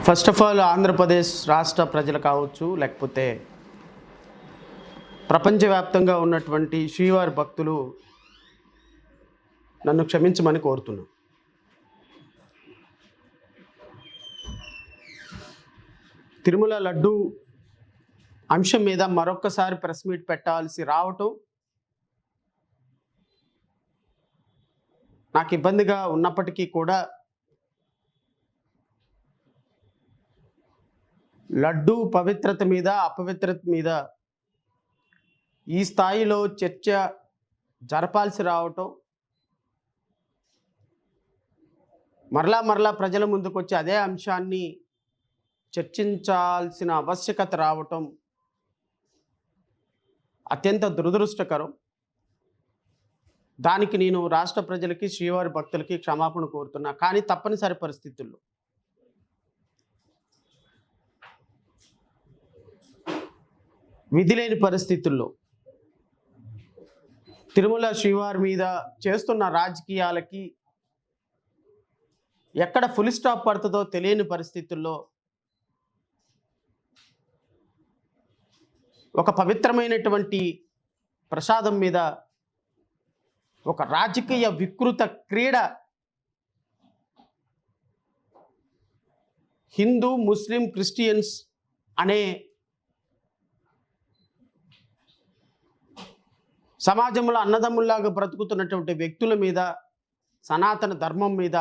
First of all Andhra Pradesh రాష్ట్ర ప్రజలు కావచ్చు, లేకపోతే ప్రపంచవ్యాప్తంగా ఉన్నటువంటి శ్రీవారి భక్తులు నన్ను క్షమించమని కోరుతున్నాను. తిరుమల లడ్డు అంశం మీద మరొక్కసారి ప్రెస్ మీట్ పెట్టాల్సి రావటం నాకు ఇబ్బందిగా ఉన్నప్పటికీ కూడా లడ్డు పవిత్రత మీద అపవిత్రత మీద ఈ స్థాయిలో చర్చ జరపాల్సి రావటం, మరలా ప్రజల ముందుకు వచ్చి అదే అంశాన్ని చర్చించాల్సిన ఆవశ్యకత రావటం అత్యంత దురదృష్టకరం. దానికి నేను రాష్ట్ర ప్రజలకి, శ్రీవారి భక్తులకి క్షమాపణ కోరుతున్నా. కానీ తప్పనిసరి పరిస్థితుల్లో విధిలేని పరిస్థితుల్లో తిరుమల శ్రీవారి మీద చేస్తున్న రాజకీయాలకి ఎక్కడ ఫుల్ స్టాప్ పడుతుందో తెలియని పరిస్థితుల్లో ఒక పవిత్రమైనటువంటి ప్రసాదం మీద ఒక రాజకీయ వికృత క్రీడ హిందూ, ముస్లిం, క్రిస్టియన్స్ అనే సమాజంలో అన్నదమ్ముల్లాగా బ్రతుకుతున్నటువంటి వ్యక్తుల మీద, సనాతన ధర్మం మీద,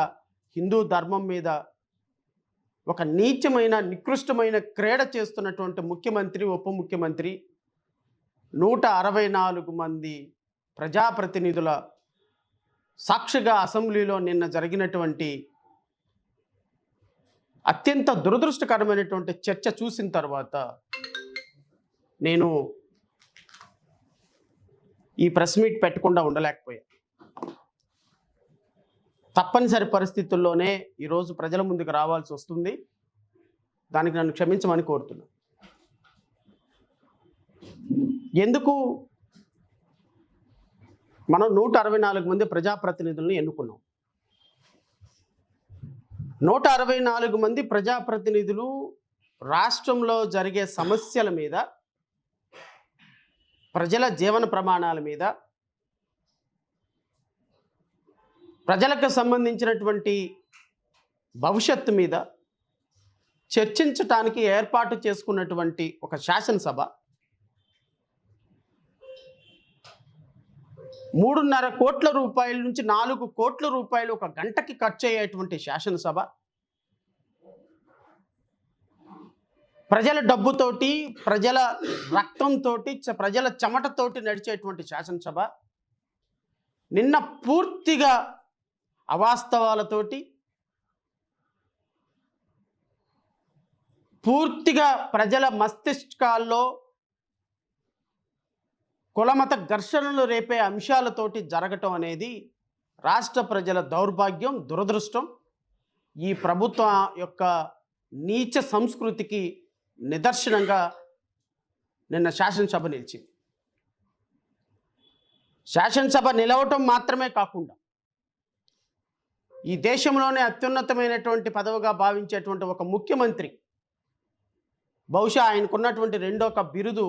హిందూ ధర్మం మీద ఒక నీచమైన, నికృష్టమైన క్రీడ చేస్తున్నటువంటి ముఖ్యమంత్రి, ఉప ముఖ్యమంత్రి, 164 మంది ప్రజాప్రతినిధుల సాక్షిగా అసెంబ్లీలో నిన్న జరిగినటువంటి అత్యంత దురదృష్టకరమైనటువంటి చర్చ చూసిన తర్వాత నేను ఈ ప్రెస్ మీట్ పెట్టకుండా ఉండలేకపోయా. తప్పనిసరి పరిస్థితుల్లోనే ఈరోజు ప్రజల ముందుకు రావాల్సి వస్తుంది. దానికి నన్ను క్షమించమని కోరుతున్నా. ఎందుకు మనం 164 మంది ప్రజాప్రతినిధులను ఎన్నుకున్నాం? 164 మంది ప్రజాప్రతినిధులు రాష్ట్రంలో జరిగే సమస్యల మీద, ప్రజల జీవన ప్రమాణాల మీద, ప్రజలకు సంబంధించినటువంటి భవిష్యత్తు మీద చర్చించటానికి ఏర్పాటు చేసుకున్నటువంటి ఒక శాసనసభ, 3.5 కోట్ల రూపాయల నుంచి 4 కోట్ల రూపాయలు ఒక గంటకి ఖర్చు అయ్యేటువంటి శాసనసభ, ప్రజల డబ్బుతోటి, ప్రజల రక్తంతో, ప్రజల చెమటతోటి నడిచేటువంటి శాసనసభ నిన్న పూర్తిగా అవాస్తవాలతోటి, పూర్తిగా ప్రజల మస్తిష్కాల్లో కులమత ఘర్షణలు రేపే అంశాలతోటి జరగటం అనేది రాష్ట్ర ప్రజల దౌర్భాగ్యం, దురదృష్టం. ఈ ప్రభుత్వం యొక్క నీచ సంస్కృతికి నిదర్శనంగా నిన్న శాసనసభ నిలిచింది. శాసనసభ నిలవటం మాత్రమే కాకుండా ఈ దేశంలోనే అత్యున్నతమైనటువంటి పదవిగా భావించేటువంటి ఒక ముఖ్యమంత్రి, బహుశా ఆయనకున్నటువంటి రెండో బిరుదు,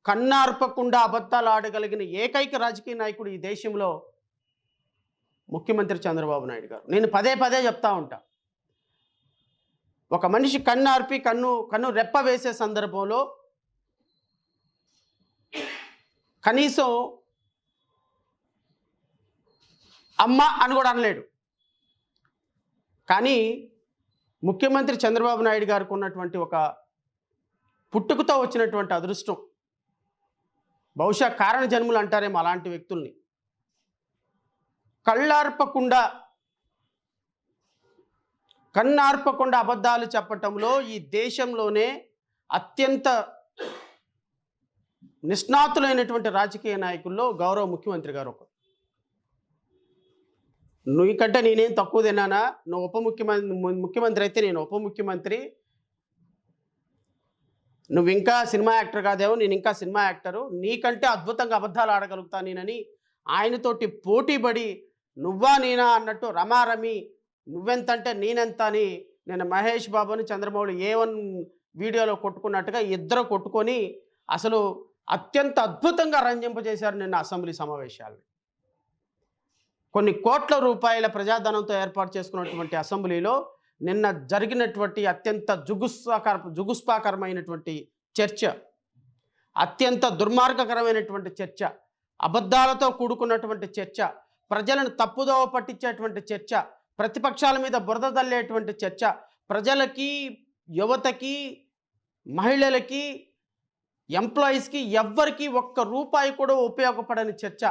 కన్నార్పకుండా అబద్ధాలు ఆడగలిగిన ఏకైక రాజకీయ నాయకుడు ఈ దేశంలో ముఖ్యమంత్రి చంద్రబాబు నాయుడు గారు. నేను పదే చెప్తా ఉంటా, ఒక మనిషి కన్నార్పి కన్ను రెప్ప వేసే సందర్భంలో కనీసం అమ్మ అని కూడా అనలేడు. కానీ ముఖ్యమంత్రి చంద్రబాబు నాయుడు గారికి ఉన్నటువంటి ఒక పుట్టుకతో వచ్చినటువంటి అదృష్టం, బహుశా కారణ జన్ములు అంటారేమో అలాంటి వ్యక్తుల్ని, కన్నార్పకుండా అబద్ధాలు చెప్పటంలో ఈ దేశంలోనే అత్యంత నిష్ణాతులైనటువంటి రాజకీయ నాయకుల్లో గౌరవ ముఖ్యమంత్రి గారు ఒకరు. నీకంటే నేనేం తక్కువ తిన్నానా? నువ్వు ముఖ్యమంత్రి అయితే నేను ఉప ముఖ్యమంత్రి, నువ్వు ఇంకా సినిమా యాక్టర్ కాదేమో, నేను ఇంకా సినిమా యాక్టరు, నీకంటే అద్భుతంగా అబద్ధాలు ఆడగలుగుతా నేనని ఆయనతోటి పోటీపడి నువ్వా నేనా అన్నట్టు రమారమి నువ్వెంత అంటే నేనెంత అని నేను మహేష్ బాబుని చంద్రమౌళి A1 వీడియోలో కొట్టుకున్నట్టుగా ఇద్దరు కొట్టుకొని అసలు అత్యంత అద్భుతంగా రంజింపజేశారు నిన్న అసెంబ్లీ సమావేశాలు. కొన్ని కోట్ల రూపాయల ప్రజాధనంతో ఏర్పాటు చేసుకున్నటువంటి అసెంబ్లీలో నిన్న జరిగినటువంటి అత్యంత జుగుస్పాకరమైనటువంటి చర్చ, అత్యంత దుర్మార్గకరమైనటువంటి చర్చ, అబద్ధాలతో కూడుకున్నటువంటి చర్చ, ప్రజలను తప్పుదోవ పట్టించేటువంటి చర్చ, ప్రతిపక్షాల మీద బురద తల్లేటువంటి చర్చ, ప్రజలకి, యువతకి, మహిళలకి, ఎంప్లాయీస్కి ఎవ్వరికి ఒక్క రూపాయి కూడా ఉపయోగపడని చర్చ,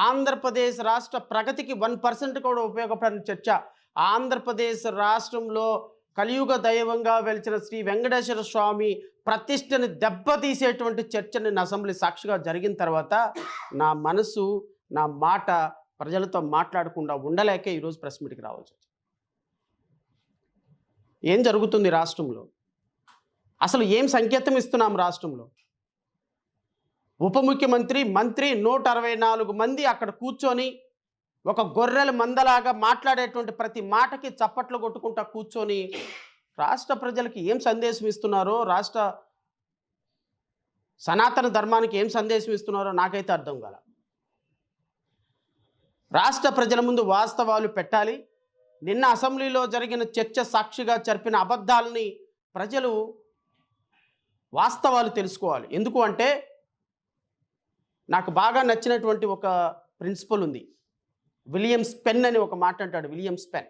ఆంధ్రప్రదేశ్ రాష్ట్ర ప్రగతికి 1% కూడా ఉపయోగపడని చర్చ, ఆంధ్రప్రదేశ్ రాష్ట్రంలో కలియుగ దైవంగా వెలిచిన శ్రీ వెంకటేశ్వర స్వామి ప్రతిష్టని దెబ్బతీసేటువంటి చర్చ నిన్న అసెంబ్లీ సాక్షిగా జరిగిన తర్వాత నా మనసు, నా మాట ప్రజలతో మాట్లాడకుండా ఉండలేకే ఈరోజు ప్రెస్ మీట్కి రావాల్సి వచ్చింది. ఏం జరుగుతుంది రాష్ట్రంలో? అసలు ఏం సంకేతం ఇస్తున్నాం రాష్ట్రంలో? ఉప ముఖ్యమంత్రి, మంత్రి 164 మంది అక్కడ కూర్చొని ఒక గొర్రెల మందలాగా మాట్లాడేటువంటి ప్రతి మాటకి చప్పట్లు కొట్టుకుంటా కూర్చొని రాష్ట్ర ప్రజలకి ఏం సందేశం ఇస్తున్నారో, రాష్ట్ర సనాతన ధర్మానికి ఏం సందేశం ఇస్తున్నారో నాకైతే అర్థం కాల. రాష్ట్ర ప్రజల ముందు వాస్తవాలు పెట్టాలి. నిన్న అసెంబ్లీలో జరిగిన చర్చ సాక్షిగా జరిపిన అబద్ధాలని ప్రజలు వాస్తవాలు తెలుసుకోవాలి. ఎందుకు అంటే నాకు బాగా నచ్చినటువంటి ఒక ప్రిన్సిపల్ ఉంది. విలియం స్పెన్ అని ఒక మాట అంటాడు. విలియం స్పెన్,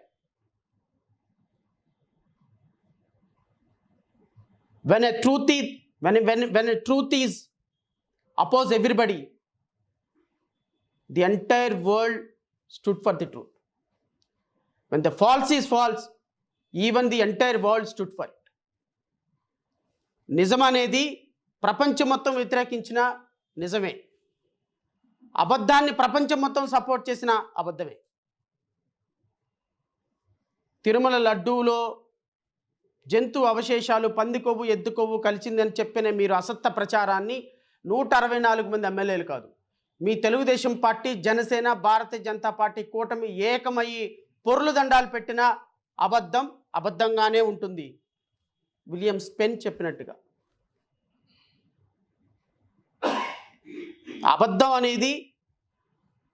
when a truth is oppose everybody, the entire world stood for the truth. When the false is false, even the entire world stood for it. నిజం అనేది ప్రపంచం మొత్తం వ్యతిరేకించిన నిజమే, అబద్ధాన్ని ప్రపంచం మొత్తం సపోర్ట్ చేసిన అబద్ధమే. తిరుమల లడ్డూలో జంతు అవశేషాలు, పంది కొవ్వు, ఎద్దు కొవ్వు కలిసిందని చెప్పిన మీరు అసత్య ప్రచారాన్ని 164 మంది ఎమ్మెల్యేలు కాదు, మీ తెలుగుదేశం పార్టీ, జనసేన, భారతీయ జనతా పార్టీ కూటమి ఏకమయ్యి పొర్లు దండాలు పెట్టిన అబద్ధం అబద్ధంగానే ఉంటుంది. విలియం స్పెన్ చెప్పినట్టుగా అబద్ధం అనేది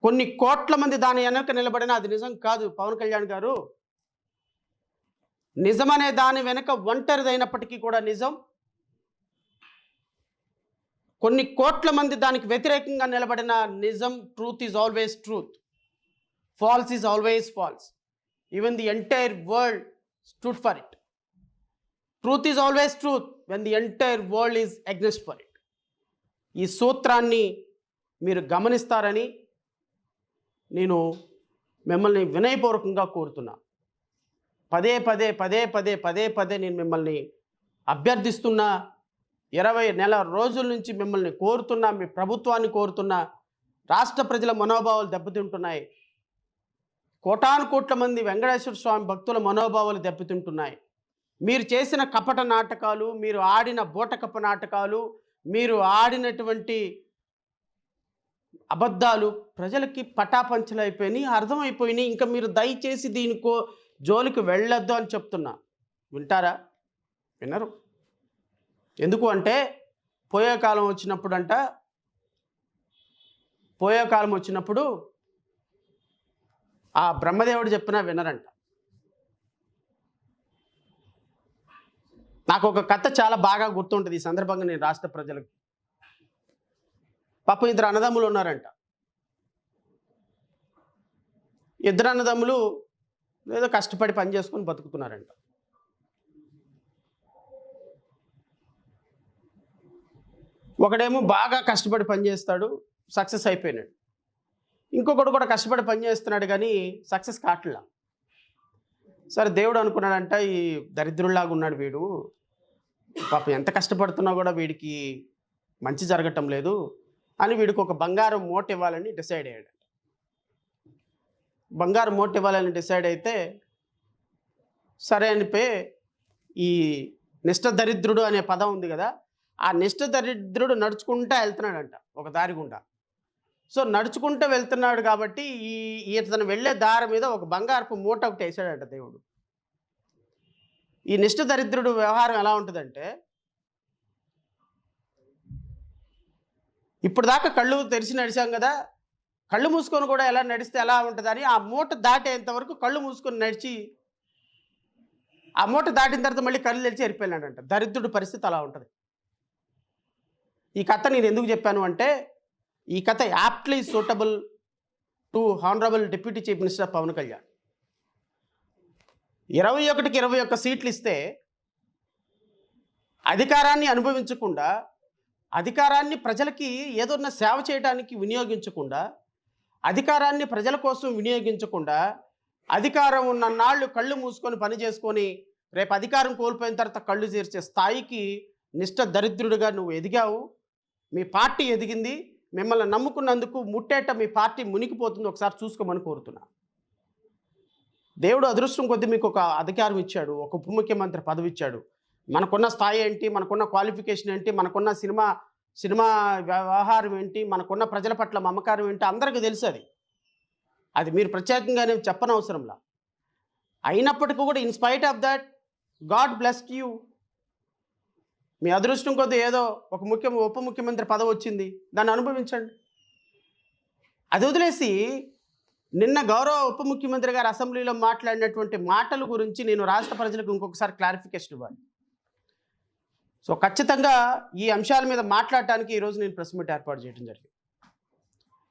కొన్ని కోట్ల మంది దాని వెనక నిలబడినా అది నిజం కాదు. పవన్ కళ్యాణ్ గారు, నిజమనే దాని వెనక ఒంటరిదైనప్పటికీ కూడా నిజం. కొన్ని కోట్ల మంది దానికి వ్యతిరేకంగా నిలబడిన నిజం. Truth is always truth, false is always false. Even the entire world stood for it. Truth is always truth when the entire world is against for it. ఈ సూత్రాన్ని మీరు గమనిస్తారని నేను మిమ్మల్ని వినయపూర్వకంగా కోరుతున్నా. పదే పదే నేను మిమ్మల్ని అభ్యర్థిస్తున్నా. 20 నెల రోజుల నుంచి మిమ్మల్ని కోరుతున్నా, మీ ప్రభుత్వాన్ని కోరుతున్నా. రాష్ట్ర ప్రజల మనోభావాలు దెబ్బతింటున్నాయి. కోటాను కోట్ల మంది వెంకటేశ్వర స్వామి భక్తుల మనోభావాలు దెబ్బతింటున్నాయి. మీరు చేసిన కపట నాటకాలు, మీరు ఆడిన బూటకప్ప నాటకాలు, మీరు ఆడినటువంటి అబద్ధాలు ప్రజలకి పటాపంచలైపోయినాయి, అర్థమైపోయినాయి. ఇంకా మీరు దయచేసి దీనికో జోలికి వెళ్ళొద్దు అని చెప్తున్నా. వింటారా? వినరు. ఎందుకు అంటే పోయే కాలం వచ్చినప్పుడు ఆ బ్రహ్మదేవుడు చెప్పినా వినరంట. నాకు ఒక కథ చాలా బాగా గుర్తుంటుంది. ఈ సందర్భంగా నేను రాష్ట్ర ప్రజలకు, పాపం 2 అన్నదమ్ములు ఉన్నారంట. 2 అన్నదమ్ములు ఏదో కష్టపడి పని చేసుకొని బతుకుతున్నారంట. ఒకడేమో బాగా కష్టపడి పని చేస్తాడు, సక్సెస్ అయిపోయినాడు. ఇంకొకడు కూడా కష్టపడి పని చేస్తున్నాడు కానీ సక్సెస్ కావట్లా. సరే దేవుడు అనుకున్నాడంట, ఈ దరిద్రుల్లాగా ఉన్నాడు వీడు, పాపం ఎంత కష్టపడుతున్నా కూడా వీడికి మంచి జరగటం లేదు అని వీడికి ఒక బంగారం మూట ఇవ్వాలని డిసైడ్ అయ్యాడు. బంగారం మూట ఇవ్వాలని డిసైడ్ అయితే సరే అనిపోయి ఈ నిష్ఠదరిద్రుడు అనే పదం ఉంది కదా, ఆ నిష్ఠదరిద్రుడు నడుచుకుంటూ వెళ్తున్నాడంట ఒక దారి గుండా. సో నడుచుకుంటూ వెళ్తున్నాడు కాబట్టి ఇతను వెళ్ళే దారి మీద ఒక బంగారపు మూట ఒకటి వేసాడంట దేవుడు. ఈ నిష్ఠ దరిద్రుడు వ్యవహారం ఎలా ఉంటుందంటే, ఇప్పుడు దాకా కళ్ళు తెరిచి నడిచాం కదా, కళ్ళు మూసుకొని కూడా ఎలా నడిస్తే ఎలా ఉంటుందని ఆ మూట దాటేంత వరకు కళ్ళు మూసుకొని నడిచి, ఆ మూట దాటిన తర్వాత మళ్ళీ కళ్ళు తెరిచి ఎరిపోయాడంట. దరిద్రుడి పరిస్థితి అలా ఉంటుంది. ఈ కథ నేను ఎందుకు చెప్పాను అంటే, ఈ కథ aptly suitable to honourable deputy chief minister Pawan Kalyan. 21కి 21 సీట్లు ఇస్తే అధికారాన్ని అనుభవించకుండా, అధికారాన్ని ప్రజలకి ఏదన్నా సేవ చేయడానికి వినియోగించకుండా, అధికారాన్ని ప్రజల కోసం వినియోగించకుండా, అధికారం ఉన్న నాళ్ళు కళ్ళు మూసుకొని పని చేసుకొని రేపు అధికారం కోల్పోయిన తర్వాత కళ్ళు తెరిచే స్థాయికి నిష్ఠ దరిద్రుడిగా నువ్వు ఎదిగావు. మీ పార్టీ ఎదిగింది. మిమ్మల్ని నమ్ముకున్నందుకు ముట్టేట మీ పార్టీ మునిగిపోతుంది. ఒకసారి చూసుకోమని కోరుతున్నా. దేవుడు అదృష్టం కొద్దీ మీకు ఒక అధికారం ఇచ్చాడు, ఒక ఉప ముఖ్యమంత్రి పదవి ఇచ్చాడు. మనకున్న స్థాయి ఏంటి, మనకున్న క్వాలిఫికేషన్ ఏంటి, మనకున్న సినిమా వ్యవహారం ఏంటి, మనకున్న ప్రజల పట్ల మమకారం ఏంటి అందరికీ తెలుసు. అది మీరు ప్రత్యేకంగా నేను చెప్పనవసరంలా. అయినప్పటికీ కూడా in spite of that God blessed you. మీ అదృష్టం కొద్దీ ఏదో ఒక ఉప ముఖ్యమంత్రి పదవి వచ్చింది, దాన్ని అనుభవించండి. అది వదిలేసి నిన్న గౌరవ ఉప ముఖ్యమంత్రి గారు అసెంబ్లీలో మాట్లాడినటువంటి మాటల గురించి నేను రాష్ట్ర ప్రజలకు ఇంకొకసారి క్లారిఫికేషన్ ఇవ్వాలి. సో ఖచ్చితంగా ఈ అంశాల మీద మాట్లాడటానికి ఈరోజు నేను ప్రెస్ మీట్ ఏర్పాటు చేయడం జరిగింది.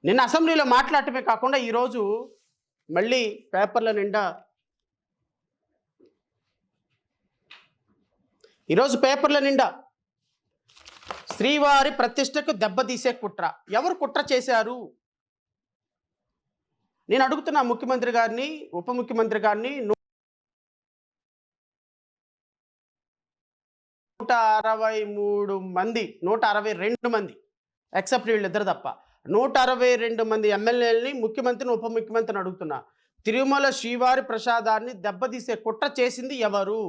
నిన్న అసెంబ్లీలో మాట్లాడటమే కాకుండా ఈరోజు మళ్ళీ పేపర్ల నిండా శ్రీవారి ప్రతిష్టకు దెబ్బతీసే కుట్ర. ఎవరు కుట్ర చేశారు? నేను అడుగుతున్నా ముఖ్యమంత్రి గారిని, ఉప ముఖ్యమంత్రి గారిని. 163 మంది, 162 మంది ఎక్సెప్ట్ వీళ్ళిద్దరు తప్ప 162 మంది ఎమ్మెల్యేలని ముఖ్యమంత్రిని, ఉప ముఖ్యమంత్రిని అడుగుతున్నా. తిరుమల శ్రీవారి ప్రసాదాన్ని దెబ్బతీసే కుట్ర చేసింది ఎవరు?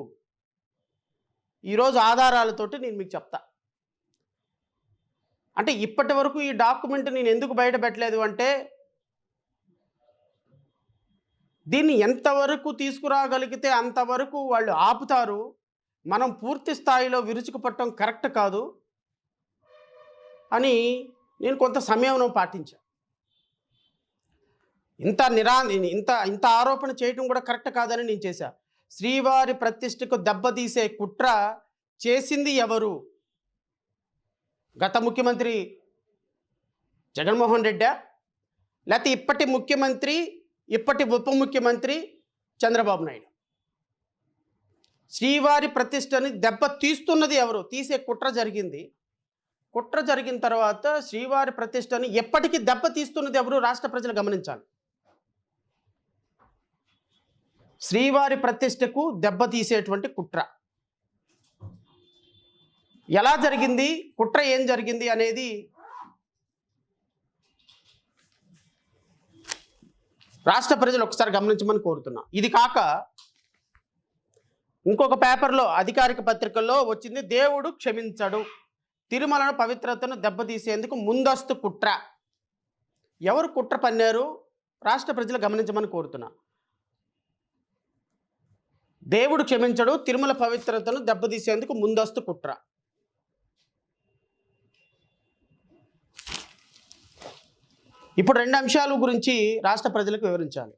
ఈరోజు ఆధారాలతోటి నేను మీకు చెప్తా. అంటే ఇప్పటి వరకు ఈ డాక్యుమెంట్ నేను ఎందుకు బయట పెట్టలేదు అంటే, దీన్ని ఎంతవరకు తీసుకురాగలిగితే అంతవరకు వాళ్ళు ఆపుతారు. మనం పూర్తి స్థాయిలో విరుచుకుపట్టడం కరెక్ట్ కాదు అని నేను కొంత సమయం పాటించాను. ఇంత ఆరోపణ చేయడం కూడా కరెక్ట్ కాదని నేను చేశా. శ్రీవారి ప్రతిష్టకు దెబ్బతీసే కుట్ర చేసింది ఎవరు? గత ముఖ్యమంత్రి జగన్మోహన్ రెడ్డా, లేకపోతే ఇప్పటి ముఖ్యమంత్రి, ఇప్పటి ఉప ముఖ్యమంత్రి చంద్రబాబు నాయుడు? శ్రీవారి ప్రతిష్టని దెబ్బ తీస్తున్నది ఎవరు? తీసే కుట్ర జరిగింది. కుట్ర జరిగిన తర్వాత శ్రీవారి ప్రతిష్టని ఎప్పటికీ దెబ్బ తీస్తున్నది ఎవరు? రాష్ట్ర ప్రజలు గమనించాలి. శ్రీవారి ప్రతిష్టకు దెబ్బ తీసేటువంటి కుట్ర ఎలా జరిగింది, కుట్ర ఏం జరిగింది అనేది రాష్ట్ర ప్రజలు ఒకసారి గమనించమని కోరుతున్నా. ఇది కాక ఇంకొక పేపర్లో, అధికారిక పత్రికల్లో వచ్చింది, దేవుడు క్షమించడు, తిరుమలను పవిత్రతను దెబ్బతీసేందుకు ముందస్తు కుట్ర. ఎవరు కుట్ర పన్నారు? రాష్ట్ర ప్రజలు గమనించమని కోరుతున్నా. దేవుడు క్షమించడు, తిరుమల పవిత్రతను దెబ్బతీసేందుకు ముందస్తు కుట్ర. ఇప్పుడు 2 అంశాల గురించి రాష్ట్ర ప్రజలకు వివరించాలి.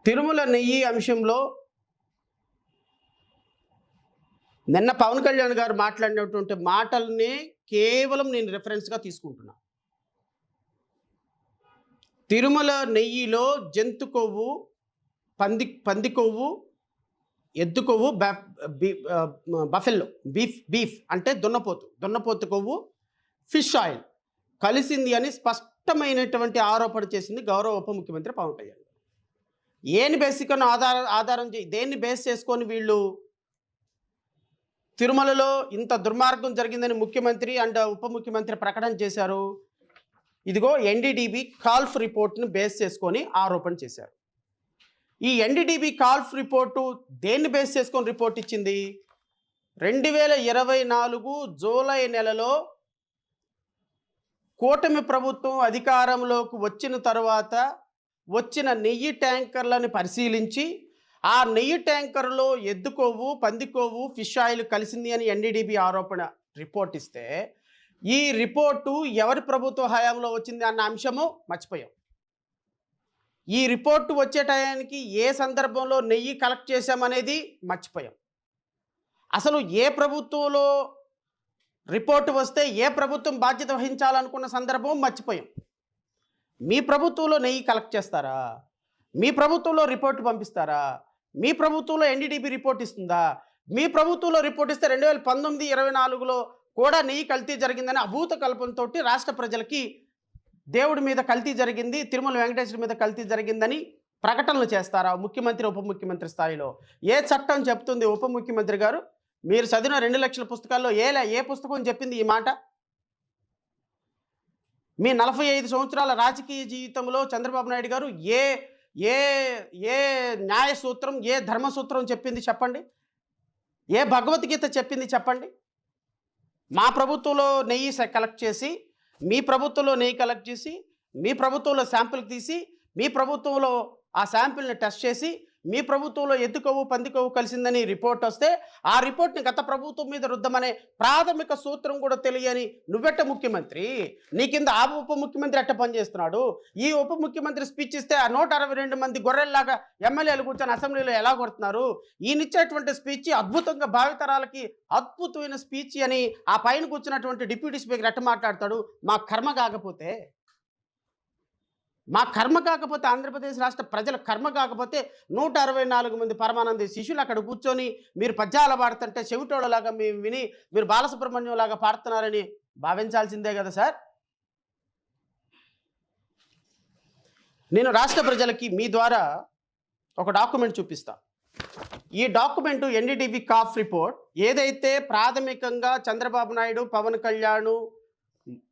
తిరుమల నెయ్యి అంశంలో నిన్న పవన్ కళ్యాణ్ గారు మాట్లాడినటువంటి మాటల్ని కేవలం నేను రెఫరెన్స్గా తీసుకుంటున్నా. తిరుమల నెయ్యిలో జంతు కొవ్వు, పంది కొవ్వు, ఎద్దు కొవ్వు, బఫెల్లో బీఫ్ అంటే దున్నపోతు కొవ్వు, ఫిష్ ఆయిల్ కలిసింది అని స్పష్టమైనటువంటి ఆరోపణ చేసింది గౌరవ ఉప ముఖ్యమంత్రి పవన్ కళ్యాణ్. దేన్ని బేస్ చేసుకొని వీళ్ళు తిరుమలలో ఇంత దుర్మార్గం జరిగిందని ముఖ్యమంత్రి అండ్ ఉప ముఖ్యమంత్రి ప్రకటన చేశారు? ఇదిగో ఎన్డీడీబీ కాల్ఫ్ రిపోర్ట్ను బేస్ చేసుకొని ఆరోపణ చేశారు. ఈ ఎన్డీడీబీ కాల్ఫ్ రిపోర్టు దేన్ని బేస్ చేసుకొని రిపోర్ట్ ఇచ్చింది? 2024 జూలై నెలలో కూటమి ప్రభుత్వం అధికారంలోకి వచ్చిన తర్వాత వచ్చిన నెయ్యి ట్యాంకర్లను పరిశీలించి ఆ నెయ్యి ట్యాంకర్లో ఎద్దు కొవ్వు, పంది కొవ్వు, ఫిష్ ఆయిల్ కలిసింది అని ఎన్డీడీబీ ఆరోపణ రిపోర్ట్ ఇస్తే ఈ రిపోర్టు ఎవరి ప్రభుత్వ హయాంలో వచ్చింది అన్న అంశము మర్చిపోయాం. ఈ రిపోర్టు వచ్చే టయానికి ఏ సందర్భంలో నెయ్యి కలెక్ట్ చేశామనేది మర్చిపోయాం. అసలు ఏ ప్రభుత్వంలో రిపోర్టు వస్తే ఏ ప్రభుత్వం బాధ్యత వహించాలనుకున్న సందర్భం మర్చిపోయాం. మీ ప్రభుత్వంలో నెయ్యి కలెక్ట్ చేస్తారా? మీ ప్రభుత్వంలో రిపోర్టు పంపిస్తారా? మీ ప్రభుత్వంలో ఎన్డీడీబీ రిపోర్ట్ ఇస్తుందా? మీ ప్రభుత్వంలో రిపోర్ట్ ఇస్తే 2019-24లో కూడా నెయ్యి కల్తీ జరిగిందని అభూత కల్పనతో రాష్ట్ర ప్రజలకి దేవుడి మీద కల్తీ జరిగింది, తిరుమల వెంకటేశ్వర మీద కల్తీ జరిగిందని ప్రకటనలు చేస్తారా ముఖ్యమంత్రి, ఉప ముఖ్యమంత్రి స్థాయిలో? ఏ చట్టం చెప్తుంది ఉప ముఖ్యమంత్రి గారు? మీరు చదివిన 2 లక్షల పుస్తకాల్లో ఏ పుస్తకం చెప్పింది ఈ మాట? మీ 45 సంవత్సరాల రాజకీయ జీవితంలో చంద్రబాబు నాయుడు గారు ఏ ఏ ఏ న్యాయ సూత్రం, ఏ ధర్మసూత్రం చెప్పింది చెప్పండి? ఏ భగవద్గీత చెప్పింది చెప్పండి? మా ప్రభుత్వంలో నెయ్యి కలెక్ట్ చేసి, మీ ప్రభుత్వంలో నెయ్యి కలెక్ట్ చేసి, మీ ప్రభుత్వంలో శాంపిల్ తీసి, మీ ప్రభుత్వంలో ఆ శాంపిల్ని టెస్ట్ చేసి, మీ ప్రభుత్వంలో ఎద్దు కొవ్వు, పంది కొవ్వు కలిసిందని రిపోర్ట్ వస్తే ఆ రిపోర్ట్ని గత ప్రభుత్వం మీద రుద్దమనే ప్రాథమిక సూత్రం కూడా తెలియని నువ్వెట్ట ముఖ్యమంత్రి? నీ కింద ఆ ఉప ముఖ్యమంత్రి ఎట్ట పనిచేస్తున్నాడు? ఈ ఉప ముఖ్యమంత్రి స్పీచ్ ఇస్తే ఆ 162 మంది గొర్రెల్లాగా ఎమ్మెల్యేలు కూర్చొని అసెంబ్లీలో ఎలా కొడుతున్నారు? ఈయనిచ్చేటువంటి స్పీచ్ అద్భుతంగా భావితరాలకి అద్భుతమైన స్పీచ్ అని ఆ పైన కూర్చున్నటువంటి డిప్యూటీ స్పీకర్ ఎట్ట మాట్లాడతాడు? మా కర్మ కాకపోతే, ఆంధ్రప్రదేశ్ రాష్ట్ర ప్రజల కర్మ కాకపోతే 164 మంది పరమానంద శిష్యులు అక్కడ కూర్చొని మీరు పద్యాలు పాడుతుంటే చెవిటోళ్ళలాగా మేము విని మీరు బాలసుబ్రహ్మణ్యం లాగా పాడుతున్నారని భావించాల్సిందే కదా సార్. నేను రాష్ట్ర ప్రజలకి మీ ద్వారా ఒక డాక్యుమెంట్ చూపిస్తా. ఈ డాక్యుమెంట్ ఎన్డీడీబీ కాఫ్ రిపోర్ట్ ఏదైతే ప్రాథమికంగా చంద్రబాబు నాయుడు, పవన్ కళ్యాణ్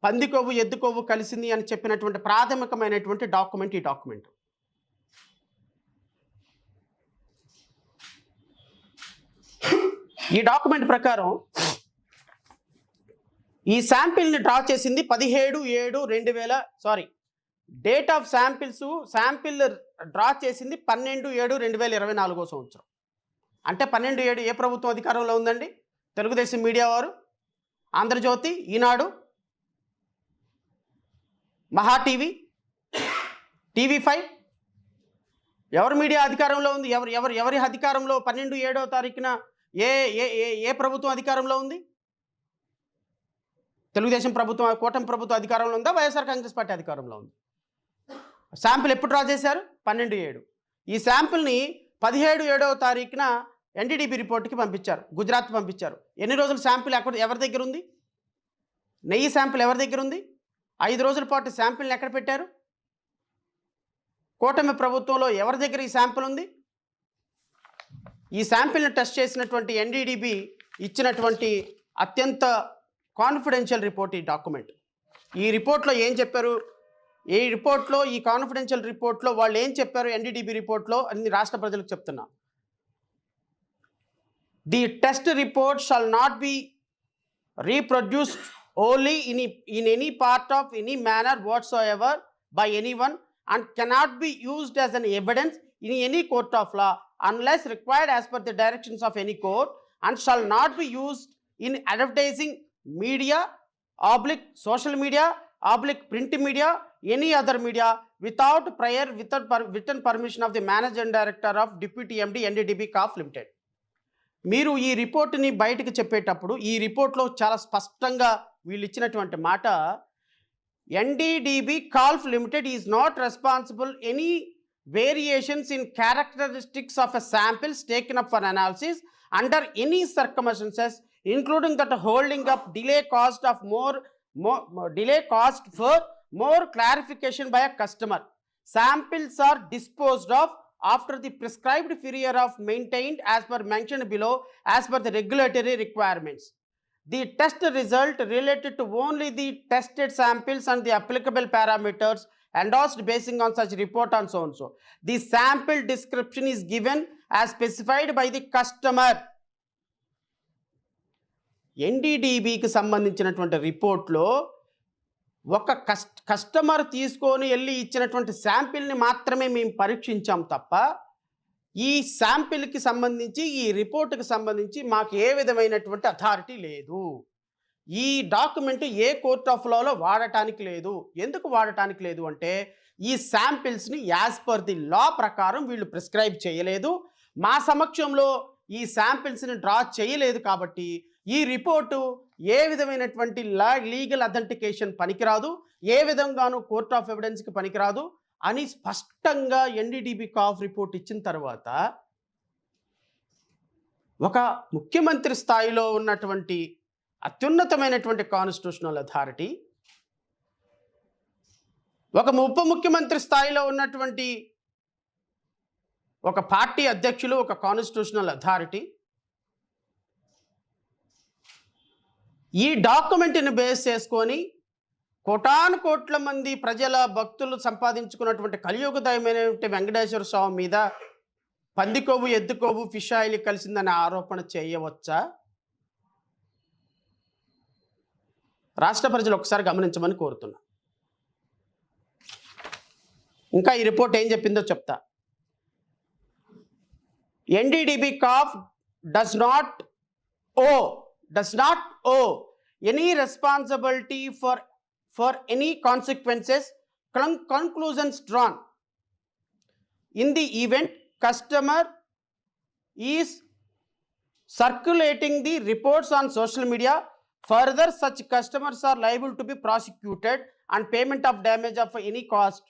పంది కొవ్వు, ఎద్దు కొవ్వు కలిసింది అని చెప్పినటువంటి ప్రాథమికమైనటువంటి డాక్యుమెంట్ ఈ డాక్యుమెంట్. ఈ డాక్యుమెంట్ ప్రకారం ఈ శాంపిల్ని డ్రా చేసింది 17/7/2000 డేట్ ఆఫ్ శాంపిల్ డ్రా చేసింది 12/7/2024 సంవత్సరం. అంటే 12/7 ఏ ప్రభుత్వం అధికారంలో ఉందండి? తెలుగుదేశం మీడియా వారు, ఆంధ్రజ్యోతి, ఈనాడు, మహా టీవీ, TV5 ఎవరి మీడియా అధికారంలో ఉంది? ఎవరి అధికారంలో 12/7 ఏ ఏ ఏ ప్రభుత్వం అధికారంలో ఉంది? తెలుగుదేశం ప్రభుత్వం, కూటమి ప్రభుత్వం అధికారంలో ఉందా? వైఎస్ఆర్ కాంగ్రెస్ పార్టీ అధికారంలో ఉంది? శాంపిల్ ఎప్పుడు డ్రా చేశారు? 12/7. ఈ శాంపిల్ని 17/7 ఎన్డీడీబీ రిపోర్ట్కి పంపించారు, గుజరాత్ పంపించారు. ఎన్ని రోజులు శాంపిల్ ఎవరి దగ్గర ఉంది? నెయ్యి శాంపిల్ ఎవరి దగ్గర ఉంది? 5 రోజుల పాటు శాంపిల్ని ఎక్కడ పెట్టారు? కూటమి ప్రభుత్వంలో ఎవరి దగ్గర ఈ శాంపిల్ ఉంది? ఈ శాంపిల్ని టెస్ట్ చేసినటువంటి ఎన్డీడీబీ ఇచ్చినటువంటి అత్యంత కాన్ఫిడెన్షియల్ రిపోర్ట్ ఈ డాక్యుమెంట్. ఈ రిపోర్ట్లో ఏం చెప్పారు? ఈ కాన్ఫిడెన్షియల్ రిపోర్ట్లో వాళ్ళు ఏం చెప్పారు? ఎన్డీడీబీ రిపోర్ట్లో అన్ని రాష్ట్ర ప్రజలకు చెప్తున్నా. The test report shawl not B reproduced only in any part of any manner whatsoever by anyone and cannot be used as an evidence in any court of law unless required as per the directions of any court, and shall not be used in advertising media, social media, print media, any other media without written permission of the managing director of Deputy MD NDDB CAF Limited. మీరు ఈ రిపోర్ట్ని బయటకు చెప్పేటప్పుడు ఈ రిపోర్ట్లో చాలా స్పష్టంగా వీళ్ళు ఇచ్చినటువంటి మాట, NDDB calf limited is not responsible any variations in characteristics of a samples taken up for analysis under any circumstances including that holding up delay caused for more clarification by a customer. Samples are disposed of after the prescribed period of maintained as per mentioned below as per the regulatory requirements. The test result related to only the tested samples and the applicable parameters endorsed basing on such report and so on. So the sample description is given as specified by the customer. ఎన్డీడీబీకి సంబంధించినటువంటి రిపోర్ట్లో ఒక customer తీసుకొని వెళ్ళి ఇచ్చినటువంటి శాంపిల్ని మాత్రమే మేము పరీక్షించాం తప్ప ఈ శాంపిల్కి సంబంధించి ఈ రిపోర్ట్కి సంబంధించి మాకు ఏ విధమైనటువంటి అథారిటీ లేదు. ఈ డాక్యుమెంట్ ఏ కోర్ట్ ఆఫ్ లాలో వాడటానికి లేదు. ఎందుకు వాడటానికి లేదు అంటే ఈ శాంపిల్స్ని యాజ్ పర్ ది లా ప్రకారం వీళ్ళు ప్రిస్క్రైబ్ చేయలేదు. మా సమక్షంలో ఈ శాంపిల్స్ని డ్రా చేయలేదు కాబట్టి ఈ రిపోర్టు ఏ విధమైనటువంటి లీగల్ అథెంటికేషన్ పనికిరాదు, ఏ విధంగానూ కోర్ట్ ఆఫ్ ఎవిడెన్స్కి పనికిరాదు అని స్పష్టంగా ఎన్డీడీబీ కాఫ్ రిపోర్ట్ ఇచ్చిన తర్వాత ఒక ముఖ్యమంత్రి స్థాయిలో ఉన్నటువంటి అత్యున్నతమైనటువంటి కాన్స్టిట్యూషనల్ అథారిటీ, ఒక ఉప ముఖ్యమంత్రి స్థాయిలో ఉన్నటువంటి ఒక పార్టీ అధ్యక్షులు, ఒక కాన్స్టిట్యూషనల్ అథారిటీ ఈ డాక్యుమెంట్ని బేస్ చేసుకొని కోటాను కోట్ల మంది ప్రజల భక్తులు సంపాదించుకున్నటువంటి కలియుగదయమైనటువంటి వెంకటేశ్వర స్వామి మీద పందికొవ్వు ఎద్దుకొవ్వు ఫిష్ ఆయిల్ కలిసిందనే ఆరోపణ చేయవచ్చా? రాష్ట్ర ప్రజలు ఒకసారి గమనించమని కోరుతున్నా. ఇంకా ఈ రిపోర్ట్ ఏం చెప్పిందో చెప్తా. ఎన్డీడీబీ కాఫ్ does not owe any responsibility for any consequences conclusions drawn in the event customer is circulating the reports on social media. Further, such customers are liable to be prosecuted and payment of damage of any cost.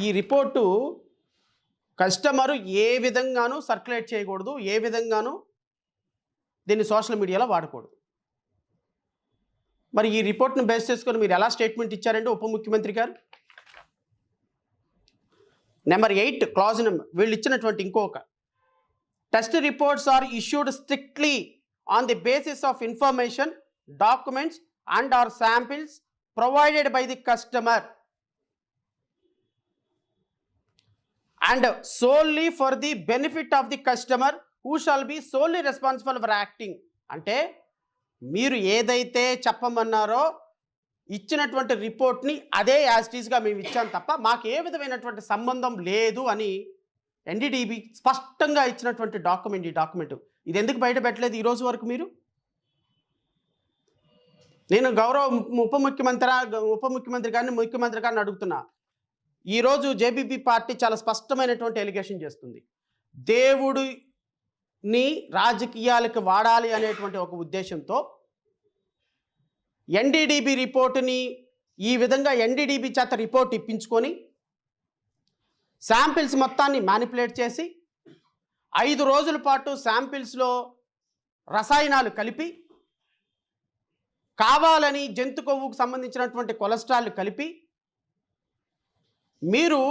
ఈ report customer ఏ విధంగానూ circulate చేయకూడదు, ఏ విధంగానూ దీన్ని social మీడియాలో వాడకూడదు. మరి ఈ రిపోర్ట్ను base చేసుకొని మీరు ఎలా స్టేట్మెంట్ ఇచ్చారంటే ఉప ముఖ్యమంత్రి గారు? నెంబర్ 8 క్లాజ్ నెంబర్ వీళ్ళు ఇచ్చినటువంటి ఇంకొక test reports are issued strictly on the basis of information, documents and or samples provided by the customer and solely for the benefit of the customer who shall be solely responsible for acting. అంటే మీరు ఏదైతే చెప్పమన్నారో ఇచ్చినటువంటి రిపోర్ట్ని అదే as it ఈస్గా మేము ఇచ్చాం తప్ప మాకు ఏ విధమైనటువంటి సంబంధం లేదు అని ఎన్డీడీబీ స్పష్టంగా ఇచ్చినటువంటి డాక్యుమెంట్. ఈ డాక్యుమెంట్ ఇది ఎందుకు బయట పెట్టలేదు ఈరోజు వరకు? మీరు నేను గౌరవ ఉప ముఖ్యమంత్రి గారిని అడుగుతున్నా. ఈరోజు జేబీపీ పార్టీ చాలా స్పష్టమైనటువంటి ఎలిగేషన్ చేస్తుంది. దేవుడిని రాజకీయాలకు వాడాలి అనేటువంటి ఒక ఉద్దేశంతో ఎన్డీడీబీ రిపోర్టుని ఈ విధంగా ఎన్డీడీబీ చేత రిపోర్ట్ ఇప్పించుకొని శాంపిల్స్ మొత్తాన్ని మ్యానిపులేట్ చేసి 5 రోజుల పాటు శాంపిల్స్లో రసాయనాలు కలిపి కావాలని జంతు కొవ్వుకు సంబంధించినటువంటి కొలెస్ట్రాల్ కలిపి మీరు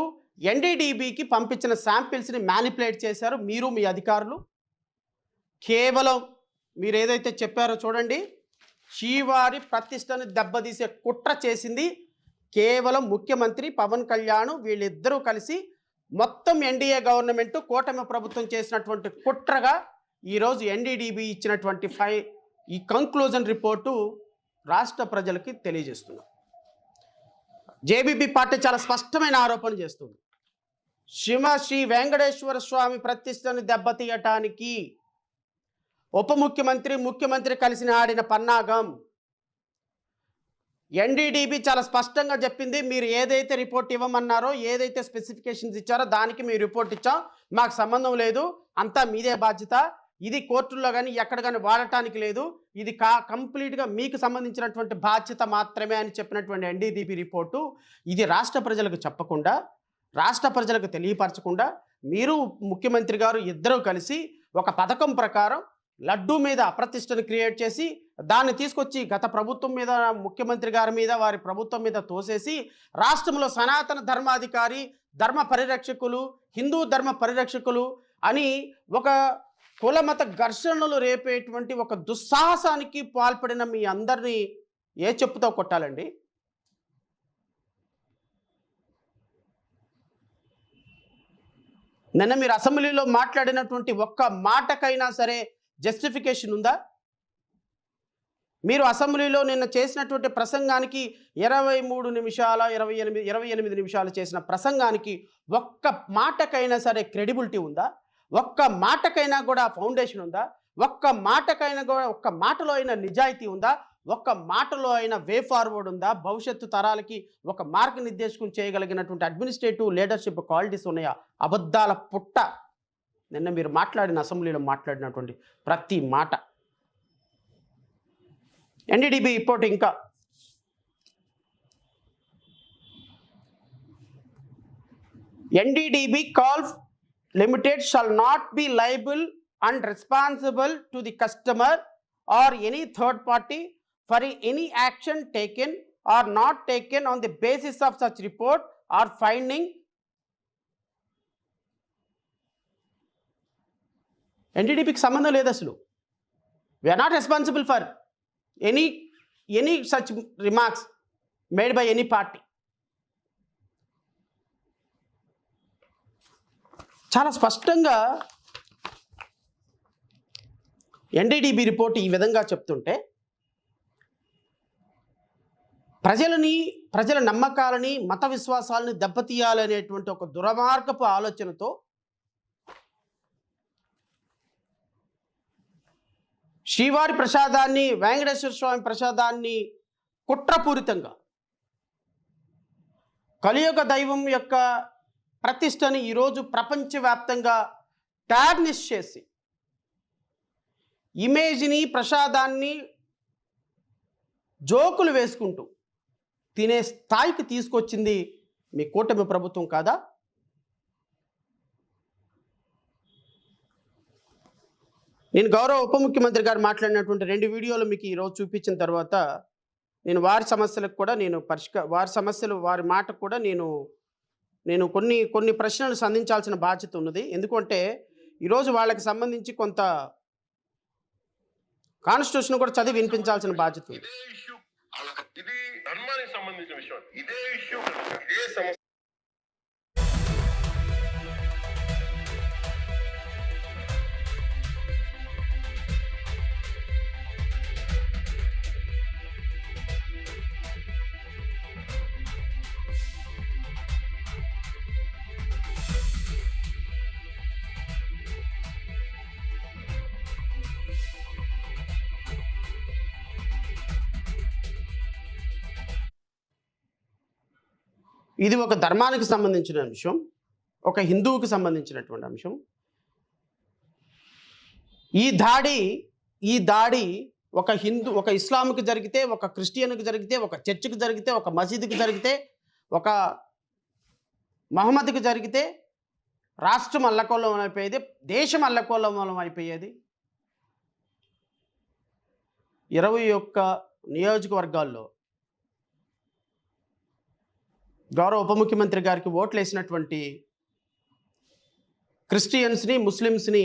ఎన్డీడీబీకి పంపించిన శాంపిల్స్ని మ్యానిపులేట్ చేశారు. మీరు మీ అధికారులు కేవలం మీరు ఏదైతే చెప్పారో చూడండి, శ్రీవారి ప్రతిష్టను దెబ్బతీసే కుట్ర చేసింది కేవలం ముఖ్యమంత్రి పవన్ కళ్యాణ్. వీళ్ళిద్దరూ కలిసి మొత్తం ఎన్డీఏ గవర్నమెంట్ కూటమి ప్రభుత్వం చేసినటువంటి కుట్రగా ఈరోజు ఎన్డీడీబీ ఇచ్చినటువంటి ఈ కంక్లూజన్ రిపోర్టు రాష్ట్ర ప్రజలకి తెలియజేస్తున్నాం. జేబీపీ పార్టీ చాలా స్పష్టమైన ఆరోపణ చేస్తుంది. శ్రీ వెంకటేశ్వర స్వామి ప్రతిష్టను దెబ్బతీయటానికి ఉప ముఖ్యమంత్రి కలిసి ఆడిన పన్నాగం. ఎన్డీడీబీ చాలా స్పష్టంగా చెప్పింది, మీరు ఏదైతే రిపోర్ట్ ఇవ్వమన్నారో, ఏదైతే స్పెసిఫికేషన్స్ ఇచ్చారో దానికి మీరు రిపోర్ట్ ఇచ్చాం, మాకు సంబంధం లేదు, అంతా మీదే బాధ్యత, ఇది కోర్టుల్లో కానీ ఎక్కడ కానీ వాడటానికి లేదు, ఇది కంప్లీట్గా మీకు సంబంధించినటువంటి బాధ్యత మాత్రమే అని చెప్పినటువంటి ఎన్డీడీబీ రిపోర్టు ఇది రాష్ట్ర ప్రజలకు చెప్పకుండా, రాష్ట్ర ప్రజలకు తెలియపరచకుండా మీరు ముఖ్యమంత్రి గారు ఇద్దరూ కలిసి ఒక పథకం ప్రకారం లడ్డూ మీద అప్రతిష్టను క్రియేట్ చేసి దాన్ని తీసుకొచ్చి గత ప్రభుత్వం మీద, ముఖ్యమంత్రి గారి మీద, వారి ప్రభుత్వం మీద తోసేసి రాష్ట్రంలో సనాతన ధర్మాధికారి, ధర్మ పరిరక్షకులు, హిందూ ధర్మ పరిరక్షకులు అని ఒక కులమత ఘర్షణలు రేపేటువంటి ఒక దుస్సాహసానికి పాల్పడిన మీ అందరినీ ఏ చెప్పుతో కొట్టాలండి? నిన్న మీరు అసెంబ్లీలో మాట్లాడినటువంటి ఒక్క మాటకైనా సరే జస్టిఫికేషన్ ఉందా? మీరు అసెంబ్లీలో నిన్న చేసినటువంటి ప్రసంగానికి 23 నిమిషాల 28 నిమిషాలు చేసిన ప్రసంగానికి ఒక్క మాటకైనా సరే క్రెడిబిలిటీ ఉందా? ఒక్క మాటకైనా కూడా ఫౌండేషన్ ఉందా? ఒక్క మాటకైనా కూడా ఒక్క మాటలో అయినా నిజాయితీ ఉందా? ఒక్క మాటలో అయినా వే ఫార్వర్డ్ ఉందా? భవిష్యత్తు తరాలకి ఒక మార్గనిర్దేశకం చేయగలిగినటువంటి అడ్మినిస్ట్రేటివ్ లీడర్షిప్ క్వాలిటీస్ ఉన్నాయా? అబద్ధాల పుట్ట. నిన్న మీరు అసెంబ్లీలో మాట్లాడినటువంటి ప్రతి మాట. ఎన్డీడీబీ రిపోర్ట్ ఇంకా ఎన్డీడీబీ కాల్స్ limited shall not be liable and responsible to the customer or any third party for any action taken or not taken on the basis of such report or finding. ఎన్డీడీబీకి సంబంధం లేదు అసలు. We're not responsible for any such remarks made by any party. చాలా స్పష్టంగా NDDB report ఈ విధంగా చెప్తుంటే ప్రజల నమ్మకాలని మత విశ్వాసాలని దెబ్బతీయాలనేటువంటి ఒక దుర్మార్గపు ఆలోచనతో శ్రీవారి ప్రసాదాన్ని, వెంకటేశ్వర స్వామి ప్రసాదాన్ని కుట్రపూరితంగా కలియుగ దైవం యొక్క ప్రతిష్టని ఈరోజు ప్రపంచవ్యాప్తంగా టార్నిష్ చేసి ఇమేజ్ని, ప్రసాదాన్ని జోకులు వేసుకుంటూ తినే స్థాయికి తీసుకొచ్చింది మీ కూటమి ప్రభుత్వం కాదా? నేను గౌరవ ఉప ముఖ్యమంత్రి గారు మాట్లాడినటువంటి 2 వీడియోలు మీకు ఈరోజు చూపించిన తర్వాత నేను వారి సమస్యలకు కూడా వారి మాటకు కూడా నేను కొన్ని ప్రశ్నలు సంధించాల్సిన బాధ్యత ఉన్నది. ఎందుకంటే ఈరోజు వాళ్ళకి సంబంధించి కొంత కాన్స్టిట్యూషన్ కూడా చదివి వినిపించాల్సిన బాధ్యత ఉంది. ఇది ఒక ధర్మానికి సంబంధించిన అంశం, ఒక హిందువుకి సంబంధించినటువంటి అంశం. ఈ దాడి ఒక ఇస్లాంకి జరిగితే, ఒక క్రిస్టియన్కి జరిగితే, ఒక చర్చికి జరిగితే, ఒక మసీదుకి జరిగితే, ఒక మహమ్మద్కి జరిగితే రాష్ట్రం అల్లకల్లోలం అయిపోయేది, దేశం అల్లకల్లోలం అయిపోయేది. 21 నియోజకవర్గాల్లో గౌరవ ఉప ముఖ్యమంత్రి గారికి ఓట్లు వేసినటువంటి క్రిస్టియన్స్ని, ముస్లిమ్స్ని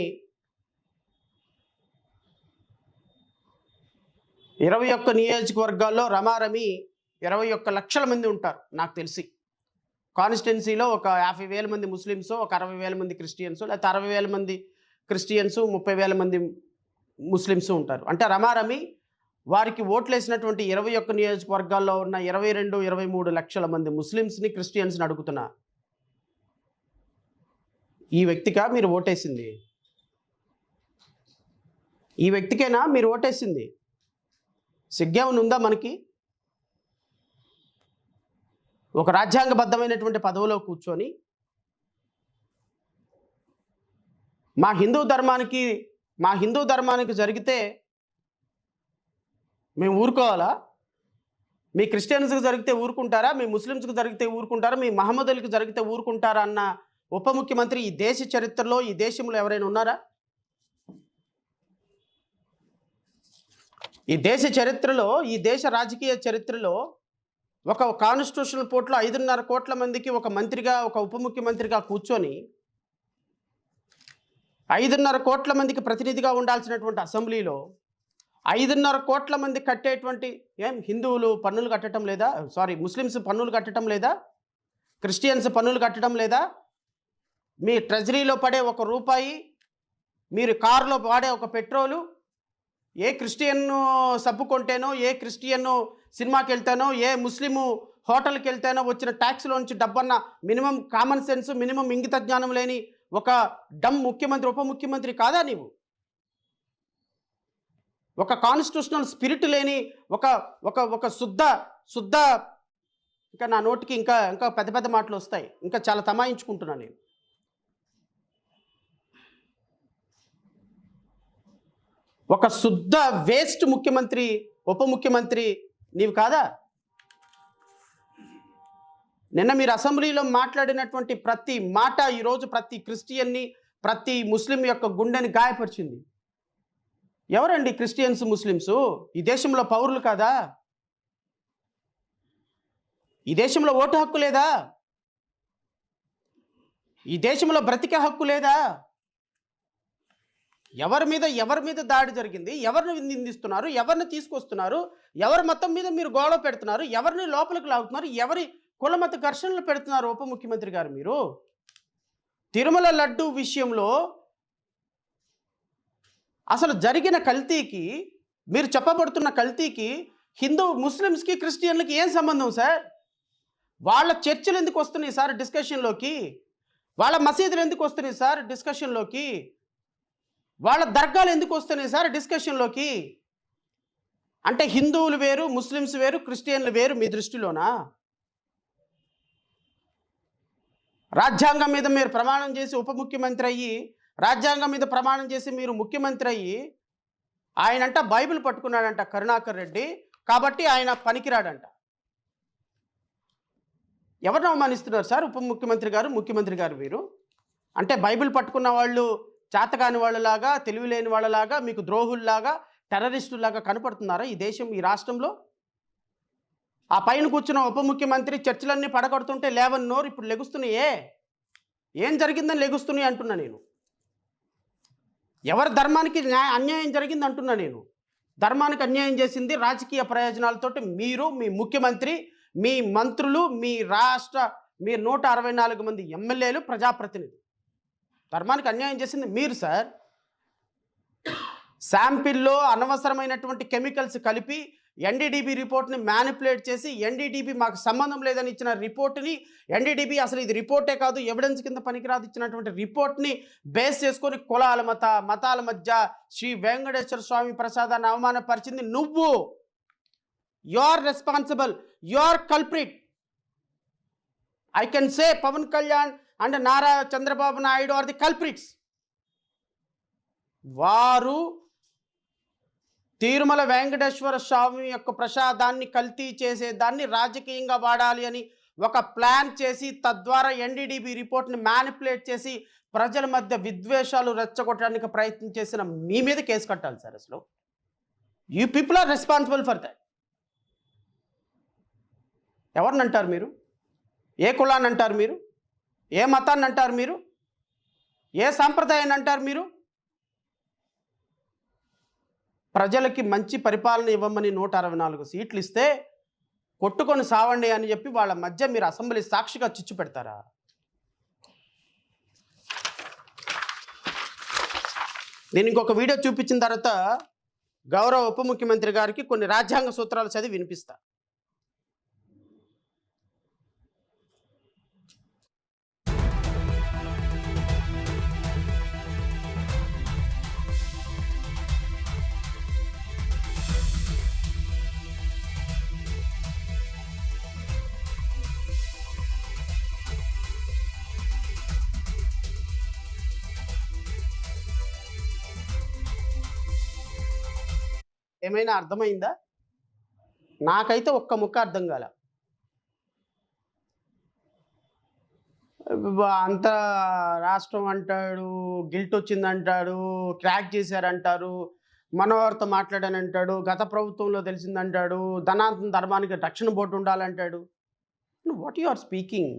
21 నియోజకవర్గాల్లో రమారమి 21 లక్షల మంది ఉంటారు నాకు తెలిసి. కాన్స్టిట్యున్సీలో ఒక 50,000 మంది ముస్లిమ్స్, ఒక 60,000 మంది క్రిస్టియన్స్, లేకపోతే 60,000 మంది క్రిస్టియన్స్, 30,000 మంది ముస్లిమ్స్ ఉంటారు. అంటే రమారమి వారికి ఓట్లు వేసినటువంటి 21 నియోజకవర్గాల్లో ఉన్న 22-23 లక్షల మంది ముస్లిమ్స్ని, క్రిస్టియన్స్ని అడుగుతున్నా, ఈ వ్యక్తిగా మీరు ఓటేసింది? ఈ వ్యక్తికేనా మీరు ఓటేసింది? సిగ్గేమని ఉందా మనకి? ఒక రాజ్యాంగబద్ధమైనటువంటి పదవిలో కూర్చొని మా హిందూ ధర్మానికి జరిగితే మేము ఊరుకోవాలా? మీ క్రిస్టియన్స్కి జరిగితే ఊరుకుంటారా? మీ ముస్లిమ్స్కి జరిగితే ఊరుకుంటారా? మీ మహమ్మదులకి జరిగితే ఊరుకుంటారా అన్న ఉప ముఖ్యమంత్రి ఈ దేశ చరిత్రలో, ఈ దేశంలో ఎవరైనా ఉన్నారా? ఈ దేశ చరిత్రలో, ఈ దేశ రాజకీయ చరిత్రలో ఒక కాన్స్టిట్యూషనల్ పోర్టులో 5.5 కోట్ల మందికి ఒక మంత్రిగా, ఒక ఉప ముఖ్యమంత్రిగా కూర్చొని 5.5 కోట్ల మందికి ప్రతినిధిగా ఉండాల్సినటువంటి అసెంబ్లీలో 5.5 కోట్ల మంది కట్టేటువంటి హిందువులు పన్నులు కట్టడం లేదా? ముస్లిమ్స్ పన్నులు కట్టడం లేదా? క్రిస్టియన్స్ పన్నులు కట్టడం లేదా? మీ ట్రెజరీలో పడే 1 రూపాయి, మీరు కారులో వాడే ఒక పెట్రోలు, ఏ క్రిస్టియన్ సబ్బు కొంటేనో, ఏ క్రిస్టియన్ సినిమాకి వెళ్తానో, ఏ ముస్లిము హోటల్కి వెళ్తానో వచ్చిన ట్యాక్స్లోంచి డబ్బన్న మినిమం కామన్ సెన్స్, మినిమం ఇంగిత జ్ఞానం లేని ఒక డమ్ ముఖ్యమంత్రి, ఉప ముఖ్యమంత్రి కాదా నీవు? ఒక కాన్స్టిట్యూషనల్ స్పిరిట్ లేని ఒక ఒక ఒక శుద్ధ శుద్ధ ఇంకా నా నోటికి ఇంకా ఇంకా పెద్ద పెద్ద మాటలు వస్తాయి, ఇంకా చాలా తమాయించుకుంటున్నాను నేను. ఒక శుద్ధ వేస్ట్ ముఖ్యమంత్రి, ఉప ముఖ్యమంత్రి నీవు కాదా? నిన్న మీరు అసెంబ్లీలో మాట్లాడినటువంటి ప్రతి మాట ఈరోజు ప్రతి క్రిస్టియన్ని, ప్రతి ముస్లిం యొక్క గుండెని గాయపరిచింది. ఎవరండి క్రిస్టియన్స్, ముస్లిమ్స్? ఈ దేశంలో పౌరులు కాదా? ఈ దేశంలో ఓటు హక్కు లేదా? ఈ దేశంలో బ్రతికే హక్కు లేదా? ఎవరి మీద దాడి జరిగింది? ఎవరిని నిందిస్తున్నారు? ఎవరిని తీసుకొస్తున్నారు? ఎవరి మతం మీద మీరు గొడవ పెడుతున్నారు? ఎవరిని లోపలికి లాగుతున్నారు? ఎవరి కులమత ఘర్షణలు పెడుతున్నారు ఉప ముఖ్యమంత్రి గారు మీరు? తిరుమల లడ్డు విషయంలో అసలు జరిగిన కల్తీకి, మీరు చెప్పబడుతున్న కల్తీకి హిందూ ముస్లిమ్స్కి క్రిస్టియన్లకి ఏం సంబంధం సార్? వాళ్ళ చర్చలు ఎందుకు వస్తున్నాయి సార్ డిస్కషన్లోకి? వాళ్ళ మసీదులు ఎందుకు వస్తున్నాయి సార్ డిస్కషన్లోకి? వాళ్ళ దర్గాలు ఎందుకు వస్తున్నాయి సార్ డిస్కషన్లోకి? అంటే హిందువులు వేరు, ముస్లిమ్స్ వేరు, క్రిస్టియన్లు వేరు మీ దృష్టిలోనా? రాజ్యాంగం మీద మీరు ప్రమాణం చేసి ఉప ముఖ్యమంత్రి అయ్యి, రాజ్యాంగం మీద ప్రమాణం చేసి మీరు ముఖ్యమంత్రి అయ్యి, ఆయనంట బైబిల్ పట్టుకున్నాడంట కరుణాకర్ రెడ్డి, కాబట్టి ఆయన పనికిరాడంట. ఎవరిని అవమానిస్తున్నారు సార్ ఉప ముఖ్యమంత్రి గారు, ముఖ్యమంత్రి గారు మీరు? అంటే బైబిల్ పట్టుకున్న వాళ్ళు చేతకాని వాళ్ళలాగా, తెలివిలేని వాళ్ళలాగా, మీకు ద్రోహుల్లాగా, టెర్రరిస్టుల్లాగా కనపడుతున్నారా ఈ దేశం, ఈ రాష్ట్రంలో? ఆ పైన కూర్చున్న ఉప ముఖ్యమంత్రి చర్చలన్నీ పడగొడుతుంటే లేవని నోరు ఇప్పుడు లెగుస్తున్నాయే. ఏం జరిగిందని లెగుస్తున్నాయి అంటున్నా నేను. ఎవరి ధర్మానికి అన్యాయం జరిగింది అంటున్నా నేను. ధర్మానికి అన్యాయం చేసింది రాజకీయ ప్రయోజనాలతోటి మీరు, మీ ముఖ్యమంత్రి, మీ మంత్రులు, మీ రాష్ట్ర, మీ 164 మంది ఎమ్మెల్యేలు, ప్రజాప్రతినిధులు. ధర్మానికి అన్యాయం చేసింది మీరు సార్. శాంపిల్లో అనవసరమైనటువంటి కెమికల్స్ కలిపి ఎన్డీడీబీ రిపోర్ట్ని మ్యానిపులేట్ చేసి, ఎన్డీడీబీ మాకు సంబంధం లేదని ఇచ్చిన రిపోర్ట్ని, ఎన్డీడీబీ అసలు ఇది రిపోర్టే కాదు ఎవిడెన్స్ కింద పనికిరాదు ఇచ్చినటువంటి రిపోర్ట్ని బేస్ చేసుకొని కులాల మతాల మధ్య శ్రీ వెంకటేశ్వర స్వామి ప్రసాదాన్ని అవమానపరిచింది నువ్వు. You are responsible, you are culprit. I can say Pawan Kalyan and Nara Chandrababu Naidu are the culprits. వారు తిరుమల వెంకటేశ్వర స్వామి యొక్క ప్రసాదాన్ని కల్తీ చేసేదాన్ని రాజకీయంగా వాడాలి అని ఒక ప్లాన్ చేసి, తద్వారా ఎన్డీడీబీ రిపోర్ట్ని మ్యానిపులేట్ చేసి ప్రజల మధ్య విద్వేషాలు రెచ్చగొట్టడానికి ప్రయత్నం చేసిన మీ మీద కేసు కట్టాలి సార్. అసలు you people are responsible for that. ఎవరిని అంటారు మీరు? ఏ కులాన్ని అంటారు మీరు? ఏ మతాన్ని అంటారు మీరు? ఏ సాంప్రదాయాన్ని అంటారు మీరు? ప్రజలకి మంచి పరిపాలన ఇవ్వమని 164 సీట్లు ఇస్తే కొట్టుకొని సావండి అని చెప్పి వాళ్ళ మధ్య మీరు అసెంబ్లీ సాక్షిగా చిచ్చు పెడతారా? నేను ఇంకొక వీడియో చూపించిన తర్వాత గౌరవ ఉప ముఖ్యమంత్రి గారికి కొన్ని రాజ్యాంగ సూత్రాలు చదివి వినిపిస్తా. ఏమైనా అర్థమైందా? నాకైతే ఒక్క ముక్క అర్థం కాల. అంత రాష్ట్రం అంటాడు, గిల్ట్ వచ్చిందంటాడు, క్రాక్ చేశారంటారు, మనోహర్తో మాట్లాడానంటాడు, గత ప్రభుత్వంలో తెలిసిందంటాడు, ధర్మానికి రక్షణ బోర్డు ఉండాలంటాడు. What you are speaking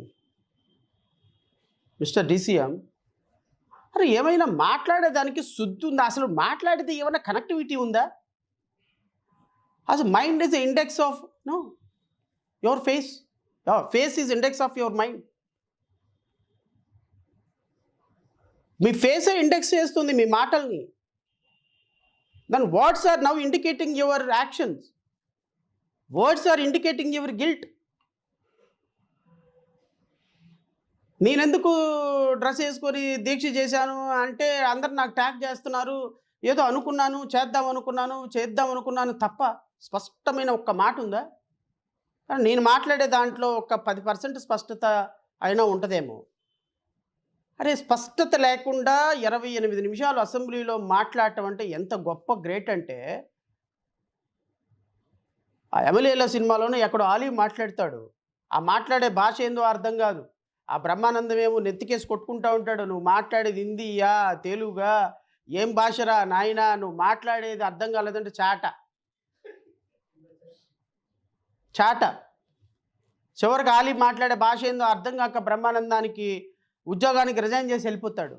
mister DCM? అరే ఏమైనా మాట్లాడేదానికి శుద్ధి ఉందా? అసలు మాట్లాడితే ఏమైనా కనెక్టివిటీ ఉందా? అసలు mind is index of your face. Face is index of your mind. మీ ఫేసే ఇండెక్స్ చేస్తుంది మీ మాటల్ని. Then words are now indicating your actions. Words are indicating your guilt. నేనెందుకు డ్రెస్ వేసుకొని దీక్ష చేశాను అంటే అందరు నాకు ట్యాగ్ చేస్తున్నారు. ఏదో అనుకున్నాను, చేద్దాం అనుకున్నాను తప్ప స్పష్టమైన ఒక్క మాట ఉందా? నేను మాట్లాడే దాంట్లో ఒక 10% స్పష్టత అయినా ఉంటదేమో. అరే స్పష్టత లేకుండా 28 నిమిషాలు అసెంబ్లీలో మాట్లాడటం అంటే ఎంత గొప్ప గ్రేట్ అంటే, ఆ ఎమ్మెల్యేల సినిమాలోనే ఎక్కడో ఆలీ మాట్లాడతాడు. ఆ మాట్లాడే భాష ఏందో అర్థం కాదు. ఆ బ్రహ్మానందమేమో నెత్తికేసి కొట్టుకుంటా ఉంటాడు. నువ్వు మాట్లాడేది హిందీయా, తెలుగా, ఏం భాషరా నాయనా, నువ్వు మాట్లాడేది అర్థం కాలేదంటే చాట. చివరికి ఆలీ మాట్లాడే భాష ఏందో అర్థం కాక బ్రహ్మానందానికి ఉద్యోగానికి రిజైన్ చేసి వెళ్ళిపోతాడు.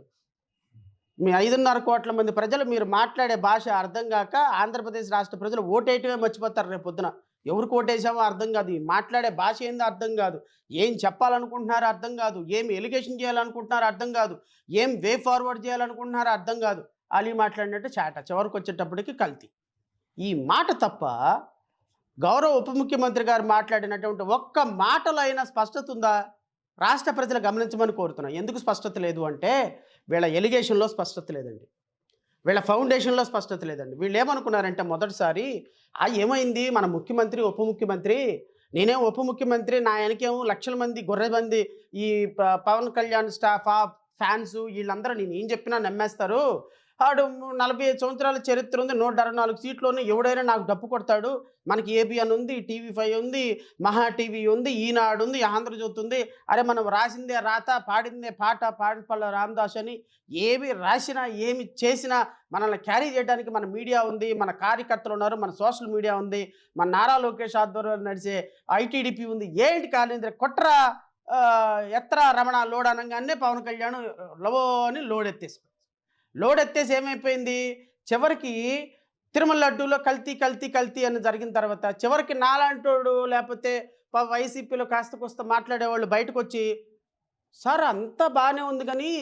మీ 5.5 కోట్ల మంది ప్రజలు మీరు మాట్లాడే భాష అర్థం కాక ఆంధ్రప్రదేశ్ రాష్ట్ర ప్రజలు ఓటేయటమే మర్చిపోతారు రేపు పొద్దున. ఎవరికి ఓటేసామో అర్థం కాదు, ఈ మాట్లాడే భాష ఏందో అర్థం కాదు, ఏం చెప్పాలనుకుంటున్నారో అర్థం కాదు, ఏం ఎలిగేషన్ చేయాలనుకుంటున్నారో అర్థం కాదు, ఏం వే ఫార్వర్డ్ చేయాలనుకుంటున్నారో అర్థం కాదు. ఆలీ మాట్లాడినట్టు చాట, చివరికి వచ్చేటప్పటికి కల్తీ. ఈ మాట తప్ప గౌరవ ఉప ముఖ్యమంత్రి గారు మాట్లాడినటువంటి ఒక్క మాటలో అయినా స్పష్టత ఉందా? రాష్ట్ర ప్రజలు గమనించమని కోరుతున్నాను. ఎందుకు స్పష్టత లేదు అంటే, వీళ్ళ ఎలిగేషన్లో స్పష్టత లేదండి, వీళ్ళ ఫౌండేషన్లో స్పష్టత లేదండి. వీళ్ళు ఏమనుకున్నారంటే మొదటిసారి ఏమైంది మన ముఖ్యమంత్రి ఉప ముఖ్యమంత్రి, నేనేం ఉప ముఖ్యమంత్రి, నా వెనకేమో లక్షల మంది గొర్రె మంది ఈ పవన్ కళ్యాణ్ స్టాఫ్ ఫ్యాన్స్ వీళ్ళందరూ నేను ఏం చెప్పినా నమ్మేస్తారు, ఆడు 45 సంవత్సరాల చరిత్ర ఉంది, 164 సీట్లోనే ఎవడైనా నాకు డప్పు కొడతాడు, మనకి ఏబిఎన్ ఉంది, TV5 ఉంది, మహా టీవీ ఉంది, ఈనాడు ఉంది, ఆంధ్రజ్యోతి ఉంది, అరే మనం రాసిందే రాత, పాడిందే పాట, పాడిపల్ల రామదాస్ అని ఏమి రాసినా ఏమి చేసినా మనల్ని క్యారీ చేయడానికి మన మీడియా ఉంది, మన కార్యకర్తలు ఉన్నారు, మన సోషల్ మీడియా ఉంది, మన నారా లోకేష్ ఆధ్వర్యంలో నడిచే ఐటీడీపీ ఉంది. ఏంటి కాలేంద్ర కొట్రా ఎత్ర రమణ లోడ్ అనగానే పవన్ కళ్యాణ్ లవో అని లోడ్ ఎత్తేసి ఏమైపోయింది, చివరికి తిరుమల లడ్డూలో కల్తీ అని జరిగిన తర్వాత చివరికి నాలాంటోడు లేకపోతే వైసీపీలో కాస్త కోస్త మాట్లాడేవాళ్ళు బయటకు వచ్చి, సార్ అంతా బాగానే ఉంది కానీ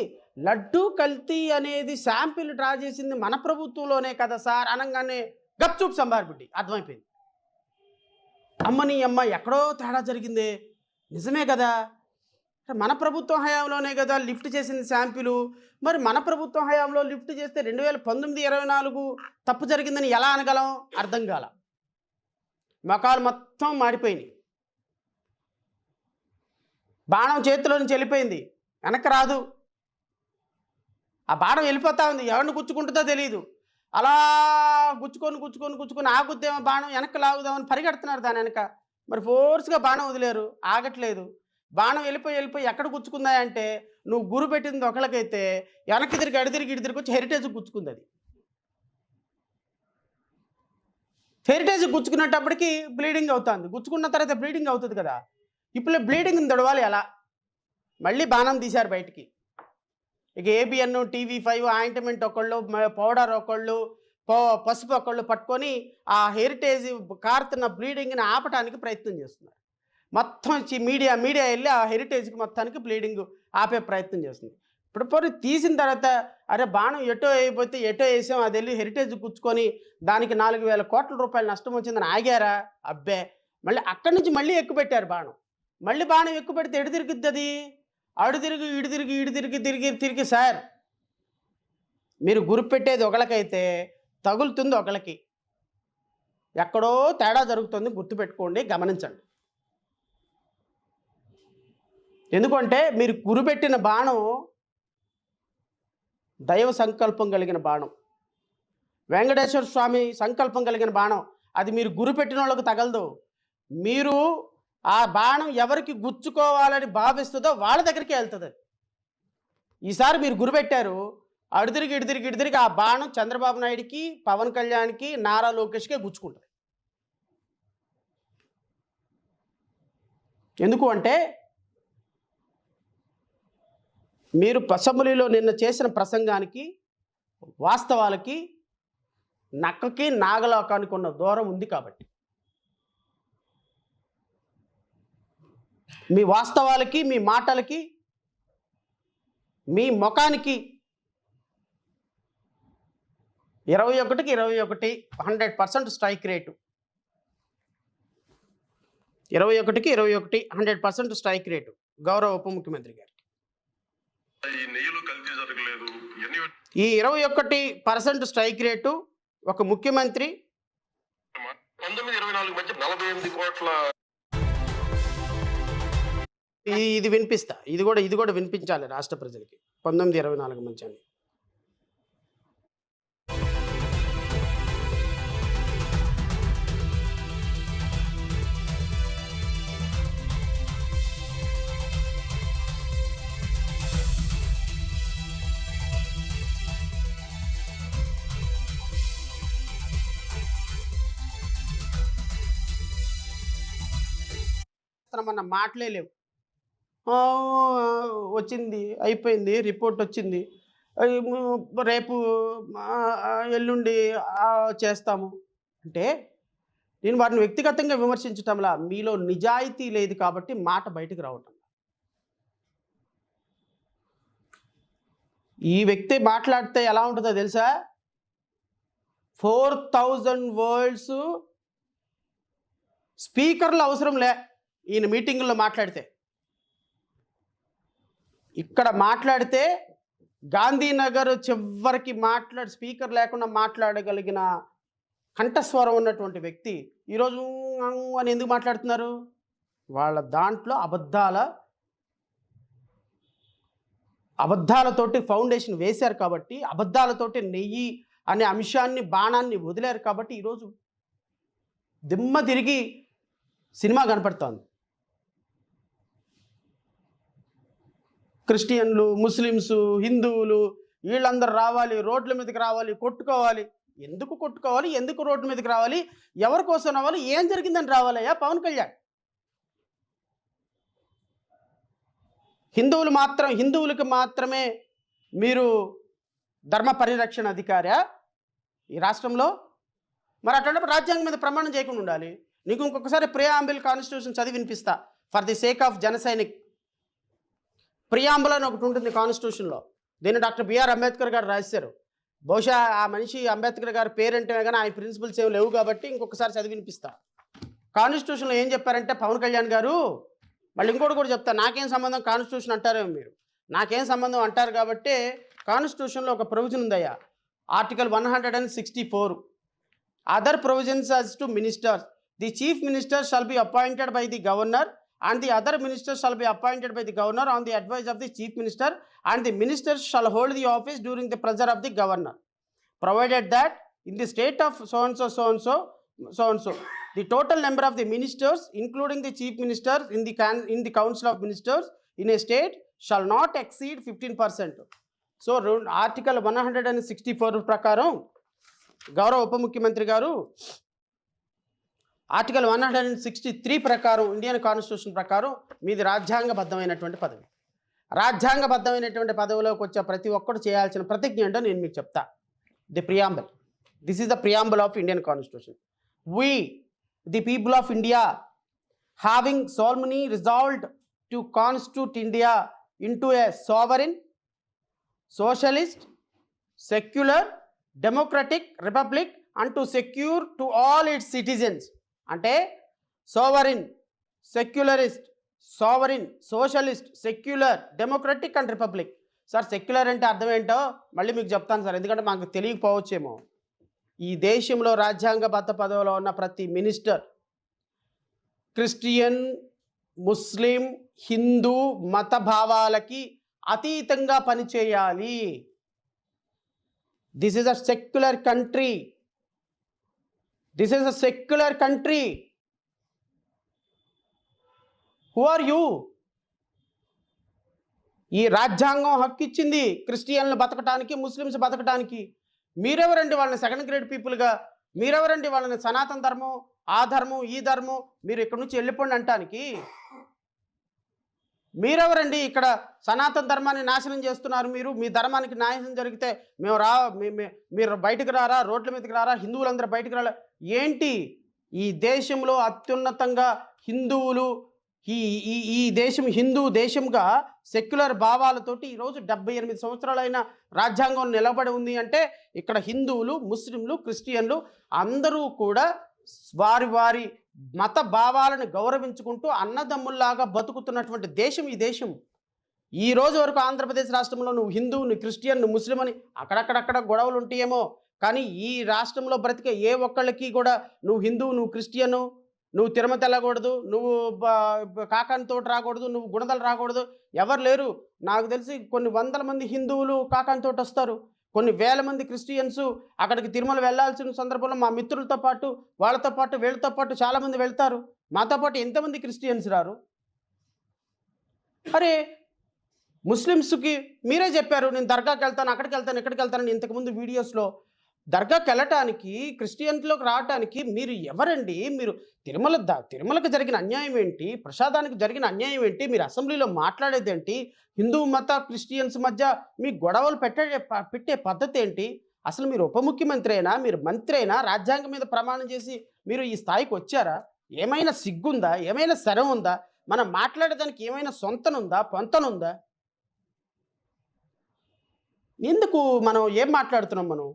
లడ్డూ కల్తీ అనేది శాంపిల్ డ్రా చేసింది మన ప్రభుత్వంలోనే కదా సార్ అనగానే గప్చూప్ సంబార్బిడ్డి అర్థమైపోయింది. అమ్మని అమ్మ ఎక్కడో తేడా జరిగింది, నిజమే కదా, మన ప్రభుత్వం హయాంలోనే కదా లిఫ్ట్ చేసింది శాంపిలు, మరి మన ప్రభుత్వం హయాంలో లిఫ్ట్ చేస్తే 2019-24 తప్పు జరిగిందని ఎలా అనగలం? అర్థం కాల. మొఖాలు మొత్తం మాడిపోయినాయి. బాణం చేతిలో నుంచి వెళ్ళిపోయింది, వెనక్కి రాదు. ఆ బాణం వెళ్ళిపోతా ఉంది, ఎవరిని గుచ్చుకుంటుందో తెలియదు. అలా గుచ్చుకొని ఆగుద్దేమో బాణం, వెనక్కి లాగుదామని పరిగెడుతున్నారు దాని వెనక. మరి ఫోర్స్గా బాణం వదిలేరు, ఆగట్లేదు. బాణం వెళ్ళిపోయి ఎక్కడ గుచ్చుకుందాయంటే, నువ్వు గురి పెట్టింది ఒకళ్ళకైతే వెనక్కి తిరిగి ఇటు తిరిగి వచ్చి హెరిటేజ్కి గుచ్చుకుంది. అది హెరిటేజ్ గుచ్చుకునేటప్పటికి బ్లీడింగ్ అవుతుంది, గుచ్చుకున్న తర్వాత బ్లీడింగ్ అవుతుంది కదా. ఇప్పుడు బ్లీడింగ్ దొడవాలి ఎలా? మళ్ళీ బాణం తీశారు బయటికి. ఇక ఏబిఎన్, TV5 ఆయింట్మెంట్ ఒకళ్ళు, పౌడర్ ఒకళ్ళు, పసుపు ఒకళ్ళు పట్టుకొని ఆ హెరిటేజ్ కారుతున్న బ్లీడింగ్ని ఆపడానికి ప్రయత్నం చేస్తున్నారు. మొత్తం మీడియా వెళ్ళి ఆ హెరిటేజ్కి మొత్తానికి బ్లీడింగ్ ఆపే ప్రయత్నం చేస్తుంది. ఇప్పుడు తీసిన తర్వాత అరే బాణం ఎటో అయిపోతే ఎటో వేసాం, అది వెళ్ళి హెరిటేజ్ గుచ్చుకొని దానికి 4,000 కోట్ల రూపాయలు నష్టం వచ్చిందని ఆగారా? అబ్బే, మళ్ళీ అక్కడి నుంచి మళ్ళీ ఎక్కుపెట్టారు బాణం. మళ్ళీ బాణం ఎక్కుపెడితే ఎటు తిరుగుద్ది అది? అడు తిరిగి ఇటు తిరిగి సార్, మీరు గురిపెట్టేది ఒకళ్ళకైతే తగులుతుంది ఒకళ్ళకి. ఎక్కడో తేడా జరుగుతుంది, గుర్తుపెట్టుకోండి, గమనించండి. ఎందుకంటే మీరు గురిపెట్టిన బాణం దైవ సంకల్పం కలిగిన బాణం, వెంకటేశ్వర స్వామి సంకల్పం కలిగిన బాణం. అది మీరు గురిపెట్టిన వాళ్ళకు తగలదు. మీరు ఆ బాణం ఎవరికి గుచ్చుకోవాలని భావిస్తుందో వాళ్ళ దగ్గరికి వెళ్తుంది. ఈసారి మీరు గురిపెట్టారు, అటు తిరిగి ఆ బాణం చంద్రబాబు నాయుడికి, పవన్ కళ్యాణ్కి, నారా లోకేష్కే గుచ్చుకుంటుంది. ఎందుకు అంటే మీరు అసెంబ్లీలో నిన్న చేసిన ప్రసంగానికి వాస్తవాలకి నక్కకి నాగలోకానికి ఉన్న దూరం ఉంది కాబట్టి, మీ వాస్తవాలకి, మీ మాటలకి, మీ ముఖానికి 21కి 21 100% స్ట్రైక్ రేటు. 21కి 21 100% స్ట్రైక్ రేటు గౌరవ ఉప ముఖ్యమంత్రి గారికి. ఈ 21% స్ట్రైక్ రేటు ఒక ముఖ్యమంత్రి 1924 మధ్య 48 కోట్ల. ఇది వినిపిస్తా, ఇది కూడా వినిపించాలి రాష్ట్ర ప్రజలకి. 1924 మధ్య అని. మన మాటలే లేవు. వచ్చింది, అయిపోయింది, రిపోర్ట్ వచ్చింది, రేపు ఎల్లుండి చేస్తాము అంటే నేను వారిని వ్యక్తిగతంగా విమర్శించటంలా, మీలో నిజాయితీ లేదు కాబట్టి మాట బయటకు రావటం. ఈ వ్యక్తి మాట్లాడితే ఎలా ఉంటుందో తెలుసా? 4000 వర్డ్స్ స్పీకర్లు అవసరం లే ఈయన మీటింగుల్లో మాట్లాడితే. ఇక్కడ మాట్లాడితే గాంధీనగర్ చివరికి స్పీకర్ లేకుండా మాట్లాడగలిగిన కంఠస్వరం ఉన్నటువంటి వ్యక్తి ఈరోజు అని ఎందుకు మాట్లాడుతున్నారు? వాళ్ళ దాంట్లో అబద్ధాలతోటి ఫౌండేషన్ వేశారు కాబట్టి, అబద్ధాలతోటి నెయ్యి అనే అంశాన్ని, బాణాన్ని వదిలేరు కాబట్టి ఈరోజు దిమ్మ తిరిగి సినిమా కనపడుతోంది. క్రిస్టియన్లు, ముస్లిమ్స్, హిందువులు వీళ్ళందరూ రావాలి, రోడ్ల మీదకి రావాలి, కొట్టుకోవాలి. ఎందుకు కొట్టుకోవాలి? ఎందుకు రోడ్ల మీదకి రావాలి? ఎవరి కోసం రావాలి? ఏం జరిగిందని రావాలయ్యా పవన్ కళ్యాణ్? హిందువులకు మాత్రమే మీరు ధర్మ పరిరక్షణ అధికారా ఈ రాష్ట్రంలో? మరి అట్లాంటప్పుడు రాజ్యాంగం మీద ప్రమాణం చేయకుండా ఉండాలి. నీకు ఇంకొకసారి ప్రియాంబుల్ కాన్స్టిట్యూషన్ చదివి వినిపిస్తా ఫర్ ది సేక్ ఆఫ్ జన సైనిక్. ప్రియాంబుల్ అని ఒకటి ఉంటుంది కాన్స్టిట్యూషన్లో. దీన్ని డాక్టర్ బిఆర్ అంబేద్కర్ గారు రాశారు. బహుశా ఆ మనిషి అంబేద్కర్ గారి పేరంటే కానీ ఆయన ప్రిన్సిపల్స్ ఏమి లేవు కాబట్టి ఇంకొకసారి చదివి వినిపిస్తా. కాన్స్టిట్యూషన్లో ఏం చెప్పారంటే పవన్ కళ్యాణ్ గారు, మళ్ళీ ఇంకోటి కూడా చెప్తా, నాకేం సంబంధం కాన్స్టిట్యూషన్ అంటారేమో మీరు, నాకేం సంబంధం అంటారు కాబట్టి కాన్స్టిట్యూషన్లో ఒక ప్రొవిజన్ ఉందయ్యా, article 164. Other provisions as to ministers, the chief minister shall be appointed by the governor and the other ministers shall be appointed by the governor on the advice of the chief minister, and the ministers shall hold the office during the pressure of the governor, provided that in the state of so and so the total number of the ministers including the chief minister in the council of ministers in a state shall not exceed 15%. So article 164 ప్రకారం గౌరవ ఉప ముఖ్యమంత్రి గారు article 163 ప్రకారం Indian constitution ప్రకారం మీది రాజ్యాంగబద్ధమైనటువంటి పదవి. రాజ్యాంగబద్ధమైనటువంటి పదవిలోకి వచ్చే ప్రతి ఒక్కరు చేయాల్సిన ప్రతిజ్ఞ ఏంటో నేను మీకు చెప్తా. The preamble, this is the preamble of Indian constitution. We, the people of India, having solemnly resolved to constitute India into a sovereign, socialist, secular, democratic republic and to secure to all its citizens. అంటే sovereign, secularist, socialist, secular, democratic and republic. Sir secular అంటే అర్థం ఏంటో మళ్ళీ మీకు చెప్తాను sir, ఎందుకంటే మాకు తెలియకపోవచ్చేమో. ఈ దేశంలో రాజ్యాంగబద్ధ పదవిలో ఉన్న ప్రతి మినిస్టర్ క్రిస్టియన్, ముస్లిం, హిందూ మత భావాలకి అతీతంగా పనిచేయాలి. This is a secular country. This is a secular country. Who are you? ఈ రాజ్యాంగం హక్కు ఇచ్చింది క్రిస్టియన్లు బతకటానికి, ముస్లిమ్స్ బతకటానికి. మీరెవరండి వాళ్ళని సెకండ్ గ్రేడ్ పీపుల్గా? మీరెవరండి వాళ్ళని సనాతన ధర్మం, ఆ ధర్మం, ఈ ధర్మం, మీరు ఇక్కడ నుంచి వెళ్ళిపోండి అంటానికి? మీరెవరండి ఇక్కడ సనాతన ధర్మాన్ని నాశనం చేస్తున్నారు? మీ ధర్మానికి నాశనం జరిగితే మీరు బయటకు రారా, రోడ్ల మీదకి రారా, హిందువులందరూ బయటకు రారా? ఏంటి ఈ దేశంలో అత్యున్నతంగా హిందువులు, ఈ దేశం హిందూ దేశంగా సెక్యులర్ భావాలతోటి ఈరోజు 78 సంవత్సరాలైన రాజ్యాంగం నిలబడి ఉంది అంటే ఇక్కడ హిందువులు, ముస్లింలు, క్రిస్టియన్లు అందరూ కూడా వారి వారి మత భావాలను గౌరవించుకుంటూ అన్నదమ్ముల్లాగా బతుకుతున్నటువంటి దేశం ఈ దేశం. ఈ రోజు వరకు ఆంధ్రప్రదేశ్ రాష్ట్రంలో నువ్వు హిందూ, నువ్వు క్రిస్టియన్, నువ్వు ముస్లిం అని అక్కడక్కడక్కడ గొడవలు ఉంటాయేమో, కానీ ఈ రాష్ట్రంలో బ్రతికే ఏ ఒక్కళ్ళకి కూడా నువ్వు హిందూ, నువ్వు క్రిస్టియను, నువ్వు తిరుమత వెళ్ళకూడదు, నువ్వు కాకాని తోట రాకూడదు, నువ్వు గుణదలు రాకూడదు, ఎవరు లేరు. నాకు తెలిసి కొన్ని వందల మంది హిందువులు కాకాని తోట వస్తారు, కొన్ని వేల మంది క్రిస్టియన్స్ అక్కడికి తిరుమల వెళ్ళాల్సిన సందర్భంలో మా మిత్రులతో పాటు, వాళ్ళతో పాటు, వీళ్ళతో పాటు చాలామంది వెళ్తారు. మాతో పాటు ఎంతమంది క్రిస్టియన్స్ రారు? అరే ముస్లిమ్స్కి మీరే చెప్పారు, నేను దర్గాకి వెళ్తాను, అక్కడికి వెళ్తాను, ఇక్కడికి వెళ్తానని ఇంతకుముందు వీడియోస్లో. దర్గాకి వెళ్ళటానికి, క్రిస్టియన్స్లోకి రావటానికి మీరు ఎవరండి? మీరు తిరుమలకు జరిగిన అన్యాయం ఏంటి? ప్రసాదానికి జరిగిన అన్యాయం ఏంటి? మీరు అసెంబ్లీలో మాట్లాడేది ఏంటి? హిందూ మత క్రిస్టియన్స్ మధ్య మీ గొడవలు పెట్టే పద్ధతి ఏంటి? అసలు మీరు ఉప ముఖ్యమంత్రి అయినా, మీరు మంత్రి అయినా, రాజ్యాంగం మీద ప్రమాణం చేసి మీరు ఈ స్థాయికి వచ్చారా? ఏమైనా సిగ్గుందా? ఏమైనా శరం ఉందా? మనం మాట్లాడేదానికి ఏమైనా సొంతనుందా, పొంతనుందా? ఎందుకు మనం ఏం మాట్లాడుతున్నాం? మనం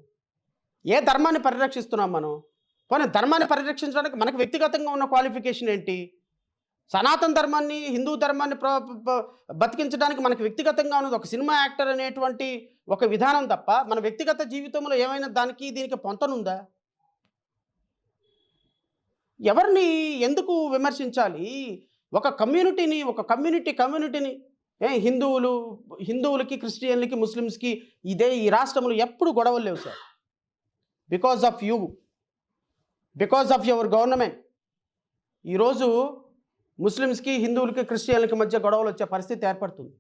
ఏ ధర్మాన్ని పరిరక్షిస్తున్నాం? మనం పోనీ ధర్మాన్ని పరిరక్షించడానికి మనకు వ్యక్తిగతంగా ఉన్న క్వాలిఫికేషన్ ఏంటి? సనాతన ధర్మాన్ని, హిందూ ధర్మాన్ని బతికించడానికి మనకు వ్యక్తిగతంగా ఉన్నది ఒక సినిమా యాక్టర్ అనేటువంటి ఒక విధానం తప్ప మన వ్యక్తిగత జీవితంలో ఏమైనా దీనికి పొంతనుందా? ఎవరిని ఎందుకు విమర్శించాలి? ఒక కమ్యూనిటీని హిందువులకి, క్రిస్టియన్లకి, ముస్లిమ్స్కి ఈ రాష్ట్రంలో ఎప్పుడు గొడవలు లేవు sir. Because of you, because of your government ఈరోజు ముస్లిమ్స్కి, హిందువులకి, క్రిస్టియన్లకి మధ్య గొడవలు వచ్చే పరిస్థితి ఏర్పడుతుంది.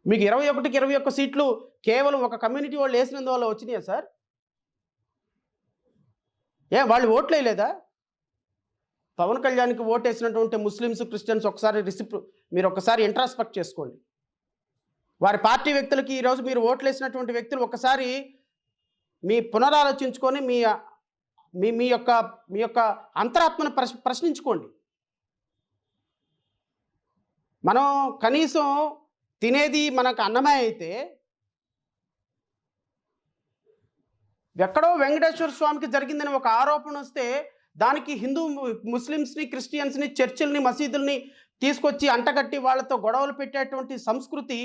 మీకు 21కి 21 సీట్లు కేవలం ఒక కమ్యూనిటీ వాళ్ళు వేసినందువల్ల వచ్చినాయా సార్? వాళ్ళు ఓట్లు వేయలేదా? పవన్ కళ్యాణ్కి ఓటేసినటువంటి ముస్లిమ్స్, క్రిస్టియన్స్ మీరు ఒకసారి ఇంట్రాస్పెక్ట్ చేసుకోండి. వారి పార్టీ వ్యక్తులకి ఈరోజు మీరు ఓట్లు వేసినటువంటి వ్యక్తులు ఒకసారి మీ పునరాలోచించుకొని మీ యొక్క అంతరాత్మను ప్రశ్నించుకోండి. మనం కనీసం తినేది మనకు అన్నమే అయితే ఎక్కడో వెంకటేశ్వర స్వామికి జరిగిందని ఒక ఆరోపణ వస్తే దానికి హిందూ, ముస్లిమ్స్ని, క్రిస్టియన్స్ని, చర్చిల్ని, మసీదుల్ని తీసుకొచ్చి అంటగట్టి వాళ్ళతో గొడవలు పెట్టేటువంటి సంస్కృతి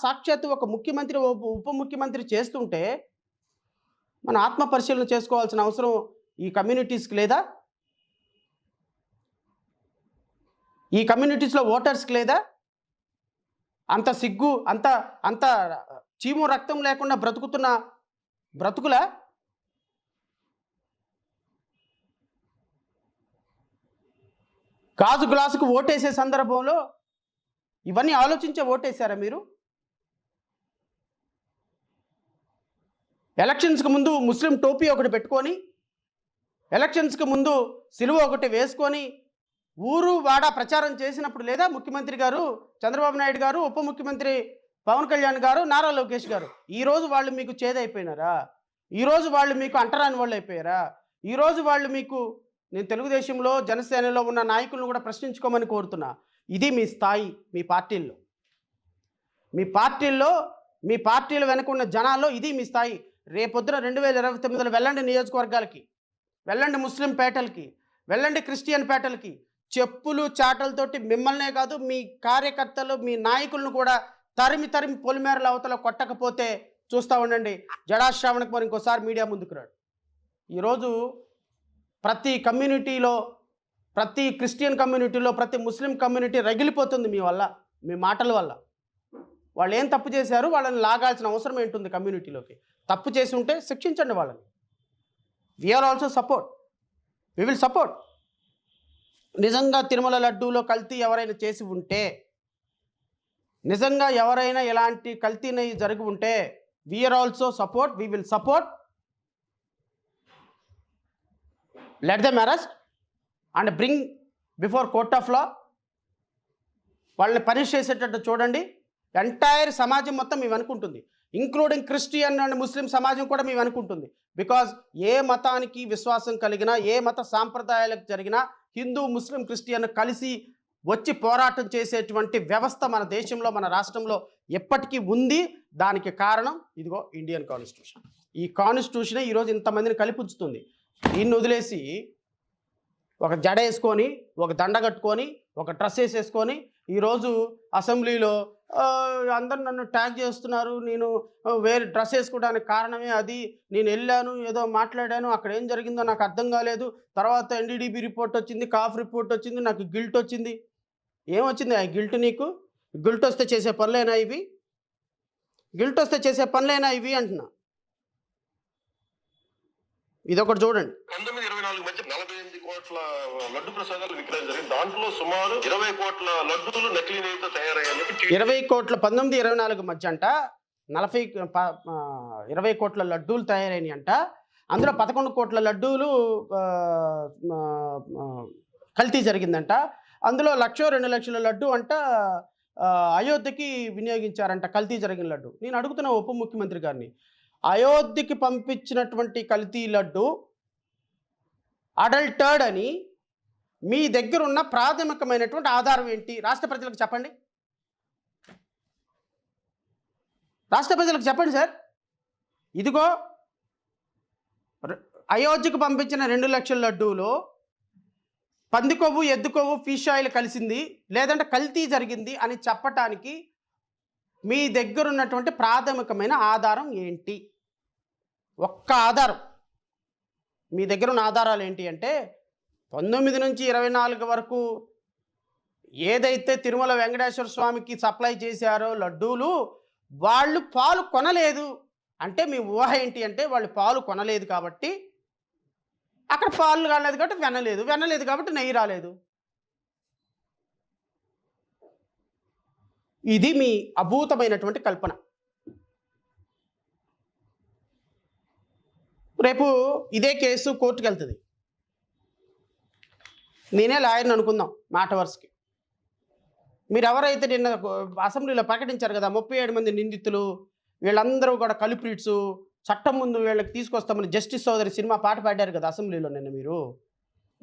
సాక్షాత్తు ఒక ముఖ్యమంత్రి, ఉప ముఖ్యమంత్రి చేస్తుంటే మన ఆత్మ పరిశీలన చేసుకోవాల్సిన అవసరం ఈ కమ్యూనిటీస్కి లేదా? ఈ కమ్యూనిటీస్లో ఓటర్స్కి లేదా? అంత సిగ్గు, అంత చీము రక్తం లేకుండా బ్రతుకుతున్న బ్రతుకులా? గాజు గ్లాసుకు ఓటేసే సందర్భంలో ఇవన్నీ ఆలోచించే ఓటేశారా మీరు? ఎలక్షన్స్కి ముందు ముస్లిం టోపీ ఒకటి పెట్టుకొని, ఎలక్షన్స్కి ముందు సిలువ ఒకటి వేసుకొని ఊరు వాడ ప్రచారం చేసినప్పుడు లేదా ముఖ్యమంత్రి గారు చంద్రబాబు నాయుడు గారు, ఉప ముఖ్యమంత్రి పవన్ కళ్యాణ్ గారు, నారా లోకేష్ గారు? ఈరోజు వాళ్ళు మీకు చేదైపోయినారా? ఈరోజు వాళ్ళు మీకు అంటరాని వాళ్ళు అయిపోయారా? ఈరోజు వాళ్ళు మీకు, నేను తెలుగుదేశంలో, జనసేనలో ఉన్న నాయకులను కూడా ప్రశ్నించుకోమని కోరుతున్నా. ఇది మీ స్థాయి. మీ పార్టీలు వెనుక ఉన్న జనాల్లో ఇది మీ స్థాయి. రేపొద్దున 2029లో వెళ్ళండి నియోజకవర్గాలకి, వెళ్ళండి ముస్లిం పేటలకి, వెళ్ళండి క్రిస్టియన్ పేటలకి, చెప్పులు చాటలతోటి మిమ్మల్నే కాదు మీ కార్యకర్తలు, మీ నాయకులను కూడా తరిమి పొలిమేరల అవతల కొట్టకపోతే చూస్తూ ఉండండి. జడాశ్రావణకు మరి ఇంకోసారి మీడియా ముందుకు రాడు. ఈరోజు ప్రతి కమ్యూనిటీలో, ప్రతి క్రిస్టియన్ కమ్యూనిటీలో, ప్రతి ముస్లిం కమ్యూనిటీ రగిలిపోతుంది మీ వల్ల, మీ మాటల వల్ల. వాళ్ళు ఏం తప్పు చేశారు? వాళ్ళని లాగాల్సిన అవసరం ఏంటుంది కమ్యూనిటీలోకి? తప్పు చేసి ఉంటే శిక్షించండి వాళ్ళని. We are also support, we will support. నిజంగా తిరుమల లడ్డూలో కల్తీ ఎవరైనా చేసి ఉంటే, నిజంగా ఎవరైనా ఎలాంటి కల్తీని జరిగి ఉంటే we are also support, we will support. Let them arrest and bring before court of law. వాళ్ళని పనిష్ చేసేటట్టు చూడండి. ఎంటైర్ సమాజం మొత్తం మేము అనుకుంటుంది, ఇంక్లూడింగ్ క్రిస్టియన్ అండ్ ముస్లిం సమాజం కూడా మేము అనుకుంటుంది. బికాజ్ ఏ మతానికి విశ్వాసం కలిగినా, ఏ మత సాంప్రదాయాలకు జరిగినా హిందూ, ముస్లిం, క్రిస్టియన్ కలిసి వచ్చి పోరాటం చేసేటువంటి వ్యవస్థ మన దేశంలో మన రాష్ట్రంలో ఎప్పటికీ ఉంది. దానికి కారణం ఇదిగో ఇండియన్ కాన్స్టిట్యూషన్. ఈ కాన్స్టిట్యూషనే ఈరోజు ఇంతమందిని కలిపుంచుతుంది. దీన్ని వదిలేసి ఒక జడ వేసుకొని, ఒక దండ కట్టుకొని, ఒక డ్రెస్ వేసేసుకొని ఈరోజు అసెంబ్లీలో అందరు నన్ను ట్యాగ్ చేస్తున్నారు, నేను వేరే డ్రెస్ వేసుకోవడానికి కారణమే అది, నేను వెళ్ళాను ఏదో మాట్లాడాను, అక్కడ ఏం జరిగిందో నాకు అర్థం కాలేదు, తర్వాత ఎన్డీడీబీ రిపోర్ట్ వచ్చింది, కాఫ్ రిపోర్ట్ వచ్చింది, నాకు గిల్ట్ వచ్చింది. ఏమొచ్చింది ఆ గిల్ట్ నీకు? గిల్ట్ వస్తే చేసే పనులేనా ఇవి? గిల్ట్ వస్తే చేసే పనులేనా ఇవి అంటున్నా. ఇదొకటి చూడండి. 1924 మధ్య 48 కోట్ల లడ్డు ప్రసాదాలు విక్రయం జరిగింది. దాంట్లో సుమారు 20 కోట్ల లడ్డూలు నకిలీ నెయ్యితో తయారయ్యాయి. 20 కోట్ల 1924 మధ్య అంట 20 కోట్ల లడ్డూలు తయారైనాయి అంట. అందులో 11 కోట్ల లడ్డూలు కల్తీ జరిగిందంట. అందులో 1,00,000 2 లక్షల లడ్డు అంట అయోధ్యకి వినియోగించారంట కల్తీ జరిగిన లడ్డు. నేను అడుగుతున్న ఉప ముఖ్యమంత్రి గారిని, అయోధ్యకి పంపించినటువంటి కల్తీ లడ్డు అడల్టర్డ్ అని మీ దగ్గర ఉన్న ప్రాథమికమైనటువంటి ఆధారం ఏంటి? రాష్ట్ర ప్రజలకు చెప్పండి. రాష్ట్ర ప్రజలకు చెప్పండి సార్. ఇదిగో అయోధ్యకు పంపించిన 2 లక్షల లడ్డూలో పంది కొవ్వు, ఎద్దు కొవ్వు, ఫిష్ ఆయిల్ కలిసింది, లేదంటే కల్తీ జరిగింది అని చెప్పటానికి మీ దగ్గర ఉన్నటువంటి ప్రాథమికమైన ఆధారం ఏంటి? ఒక్క ఆధారం. మీ దగ్గర ఉన్న ఆధారాలు ఏంటి అంటే 19 నుంచి 24 వరకు ఏదైతే తిరుమల వెంకటేశ్వర స్వామికి సప్లై చేశారో లడ్డూలు, వాళ్ళు పాలు కొనలేదు అంటే మీ ఊహ ఏంటి అంటే వాళ్ళు పాలు కొనలేదు కాబట్టి అక్కడ పాలు కాలేదు కాబట్టి వెన్నలేదు కాబట్టి నెయ్యి రాలేదు. ఇది మీ అభూతమైనటువంటి కల్పన. రేపు ఇదే కేసు కోర్టుకు వెళ్తుంది. నేనే లాయర్ని అనుకుందాం మాట వరుసకి. మీరు ఎవరైతే నిన్న అసెంబ్లీలో ప్రకటించారు కదా 37 మంది నిందితులు, వీళ్ళందరూ కూడా కల్ప్రిట్స్, చట్టం ముందు వీళ్ళకి తీసుకొస్తామని జస్టిస్ సోదరి సినిమా పాట పాడారు కదా అసెంబ్లీలో నిన్న మీరు.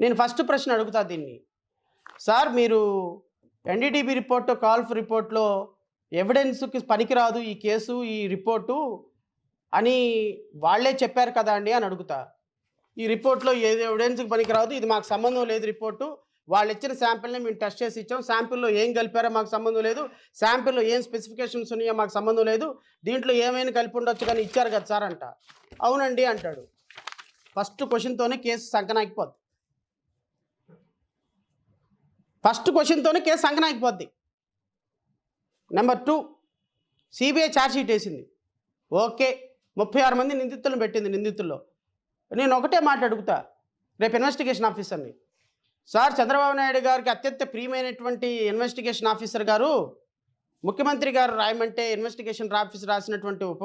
నేను ఫస్ట్ ప్రశ్న అడుగుతా దీన్ని. సార్ మీరు ఎన్డీటీబీ రిపోర్టు, కాల్ఫ్ రిపోర్ట్లో ఎవిడెన్స్కి పనికిరాదు ఈ కేసు, ఈ రిపోర్టు అని వాళ్ళే చెప్పారు కదా అండి అని అడుగుతా. ఈ రిపోర్ట్లో ఏది ఎవిడెన్స్కి పనికిరాదు, ఇది మాకు సంబంధం లేదు రిపోర్టు, వాళ్ళు ఇచ్చిన శాంపిల్ని మేము టెస్ట్ చేసి ఇచ్చాం, శాంపిల్లో ఏం కలిపారో మాకు సంబంధం లేదు, శాంపిల్లో ఏం స్పెసిఫికేషన్స్ ఉన్నాయో మాకు సంబంధం లేదు, దీంట్లో ఏమైనా కలిపి ఉండొచ్చు కానీ ఇచ్చారు కదా సార్ అంట. అవునండి అంటాడు. ఫస్ట్ క్వశ్చన్తోనే కేసు సంకనాగిపోద్ది. నెంబర్ 2, సిబిఐ ఛార్జ్షీట్ వేసింది. ఓకే, 36 మంది నిందితులను పెట్టింది. నిందితుల్లో నేను ఒకటే మాట అడుగుతా రేపు ఇన్వెస్టిగేషన్ ఆఫీసర్ని. సార్ చంద్రబాబు నాయుడు గారికి అత్యంత ప్రియమైనటువంటి ఇన్వెస్టిగేషన్ ఆఫీసర్ గారు, ముఖ్యమంత్రి గారు రాయమంటే ఇన్వెస్టిగేషన్ ఆఫీసర్ రాసినటువంటి ఉప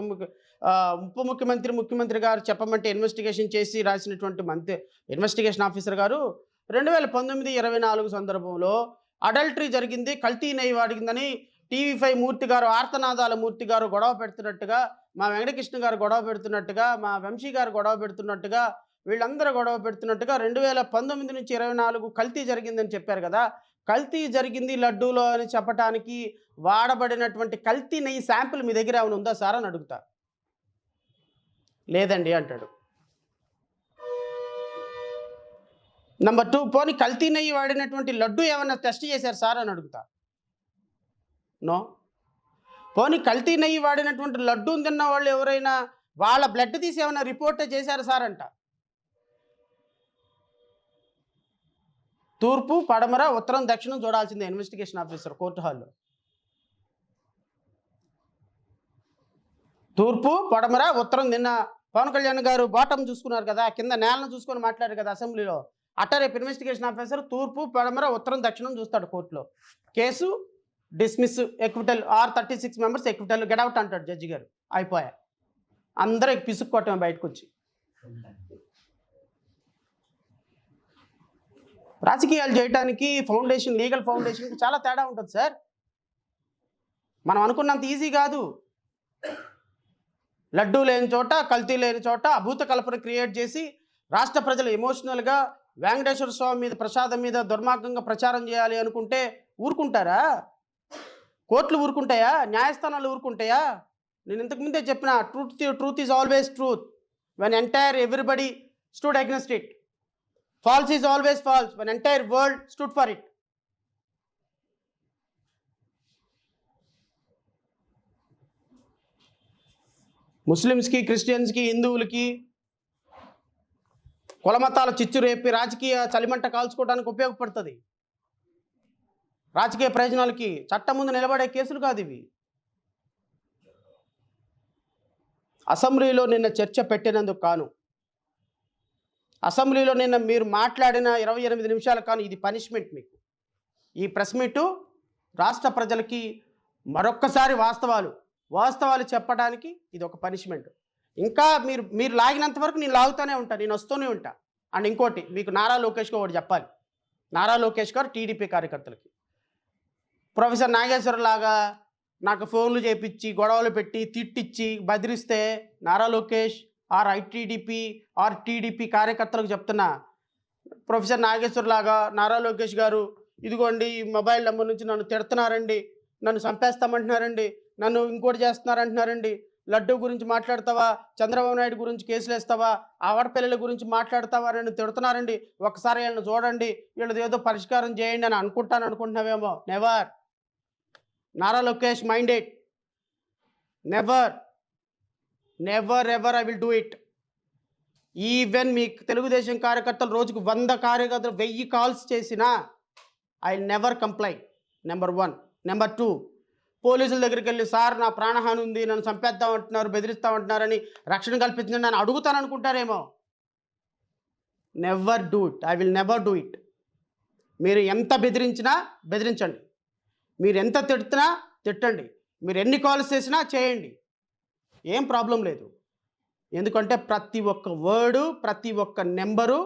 ముఖ్యమంత్రి గారు చెప్పమంటే ఇన్వెస్టిగేషన్ చేసి రాసినటువంటి ఇన్వెస్టిగేషన్ ఆఫీసర్ గారు 2019-24 సందర్భంలో అడల్టరీ జరిగింది, కల్తీ నెయ్యి వాడిందని TV5 మూర్తి గారు, ఆర్తనాదాల మూర్తి గారు గొడవ పెడుతున్నట్టుగా, మా వెంకటకృష్ణ గారు గొడవ పెడుతున్నట్టుగా, మా వంశీ గారు గొడవ పెడుతున్నట్టుగా, వీళ్ళందరూ గొడవ పెడుతున్నట్టుగా 2019 నుంచి 24 కల్తీ జరిగిందని చెప్పారు కదా. కల్తీ జరిగింది లడ్డూలో అని చెప్పడానికి వాడబడినటువంటి కల్తీ నెయ్యి శాంపిల్ మీ దగ్గర ఏమైనా ఉందా సార్ అని అడుగుతా. లేదండి అంటాడు. నెంబర్ 2, పోనీ కల్తీ నెయ్యి వాడినటువంటి లడ్డు ఏమైనా టెస్ట్ చేశారు సార్ అని అడుగుతా. నో. పోనీ కల్తీ నెయ్యి వాడినటువంటి లడ్డూని తిన్న వాళ్ళు ఎవరైనా వాళ్ళ బ్లడ్ తీసి ఏమైనా రిపోర్ట్ చేశారు సార్ అంట. తూర్పు, పడమర, ఉత్తరం, దక్షిణం చూడాల్సిందే ఇన్వెస్టిగేషన్ ఆఫీసర్ కోర్టు హాల్లో. తూర్పు, పడమర, ఉత్తరం. నిన్న పవన్ కళ్యాణ్ గారు బాటం చూసుకున్నారు కదా, కింద నేలను చూసుకొని మాట్లాడారు కదా అసెంబ్లీలో. అట్ట రేపు ఇన్వెస్టిగేషన్ ఆఫీసర్ తూర్పు, పడమర, ఉత్తరం, దక్షిణం చూస్తాడు కోర్టులో. Case dismiss, acquittal or 36 members acquittal, get out అంటాడు జడ్జి గారు. అయిపోయా, అందరూ పిసుక్కోవటం బయటకు వచ్చి. రాజకీయాలు చేయడానికి ఫౌండేషన్, లీగల్ ఫౌండేషన్కి చాలా తేడా ఉంటుంది సార్. మనం అనుకున్నంత ఈజీ కాదు. లడ్డూ లేని చోట, కల్తీ లేని చోట అభూత కల్పన క్రియేట్ చేసి రాష్ట్ర ప్రజలు ఎమోషనల్గా వెంకటేశ్వర స్వామి మీద, ప్రసాదం మీద దుర్మార్గంగా ప్రచారం చేయాలి అనుకుంటే ఊరుకుంటారా? కోర్టులు ఊరుకుంటాయా? న్యాయస్థానాలు ఊరుకుంటాయా? నేను ఇంతకుముందే చెప్పిన truth is always truth when entire everybody stood against it. False is always false when entire world stood for it. ముస్లిమ్స్కి, క్రిస్టియన్స్కి, హిందువులకి కులమతాల చిచ్చు రేపి రాజకీయ చలిమంట కాల్చుకోవడానికి ఉపయోగపడుతుంది. రాజకీయ ప్రయోజనాలకి చట్టం ముందు నిలబడే కేసులు కాదు ఇవి. అసెంబ్లీలో నిన్న చర్చ పెట్టినందుకు కాను, అసెంబ్లీలో నిన్న మీరు మాట్లాడిన 28 నిమిషాలు కాను, ఇది పనిష్మెంట్ మీకు. ఈ ప్రెస్ మీటు రాష్ట్ర ప్రజలకి మరొక్కసారి వాస్తవాలు చెప్పడానికి ఇది ఒక పనిష్మెంట్. ఇంకా మీరు లాగినంత వరకు నేను లాగుతూనే ఉంటాను, నేను వస్తూనే ఉంటా. అండ్ ఇంకోటి మీకు నారా లోకేష్ గారు ఒకటి చెప్పాలి. నారా లోకేష్ గారు టీడీపీ కార్యకర్తలకి ప్రొఫెసర్ నాగేశ్వర లాగా నాకు ఫోన్లు చేపించి గొడవలు పెట్టి తిట్టిచ్చి బెదిరిస్తే Nara Lokesh or ITDP or TDP కార్యకర్తలకు చెప్తున్నా, ప్రొఫెసర్ నాగేశ్వర లాగా నారా లోకేష్ గారు ఇదిగోండి ఈ మొబైల్ నెంబర్ నుంచి నన్ను తిడుతున్నారండి, నన్ను చంపేస్తామంటున్నారండి, నన్ను ఇంకోటి చేస్తున్నారంటున్నారండి, లడ్డూ గురించి మాట్లాడతావా, చంద్రబాబు నాయుడు గురించి కేసులు వేస్తావా, ఆడపిల్లల గురించి మాట్లాడతావా, నన్ను తిడుతున్నారండి, ఒకసారి వీళ్ళని చూడండి, వీళ్ళది ఏదో పరిష్కారం చేయండి అని అనుకుంటున్నావేమో. Never. Nara Lokesh mind it. Never ever I will do it. Even మీ తెలుగుదేశం కార్యకర్తలు రోజుకు 100 కార్యకర్తలు 1000 కాల్స్ చేసినా I never complaint. Number 1. Number 2, పోలీసుల దగ్గరికి వెళ్ళి సార్ నా ప్రాణహాని ఉంది, నన్ను చంపేద్దామంటున్నారు, బెదిరిస్తామంటున్నారని రక్షణ కల్పించండి నన్ను అడుగుతాను అనుకుంటారేమో. Never do it. I will never do it. మీరు ఎంత బెదిరించినా బెదిరించండి, మీరు ఎంత తిడుతున్నా తిట్టండి, మీరు ఎన్ని కాల్స్ చేసినా చేయండి, ఏం ప్రాబ్లం లేదు. ఎందుకంటే ప్రతి ఒక్క వర్డు, ప్రతి ఒక్క నెంబరు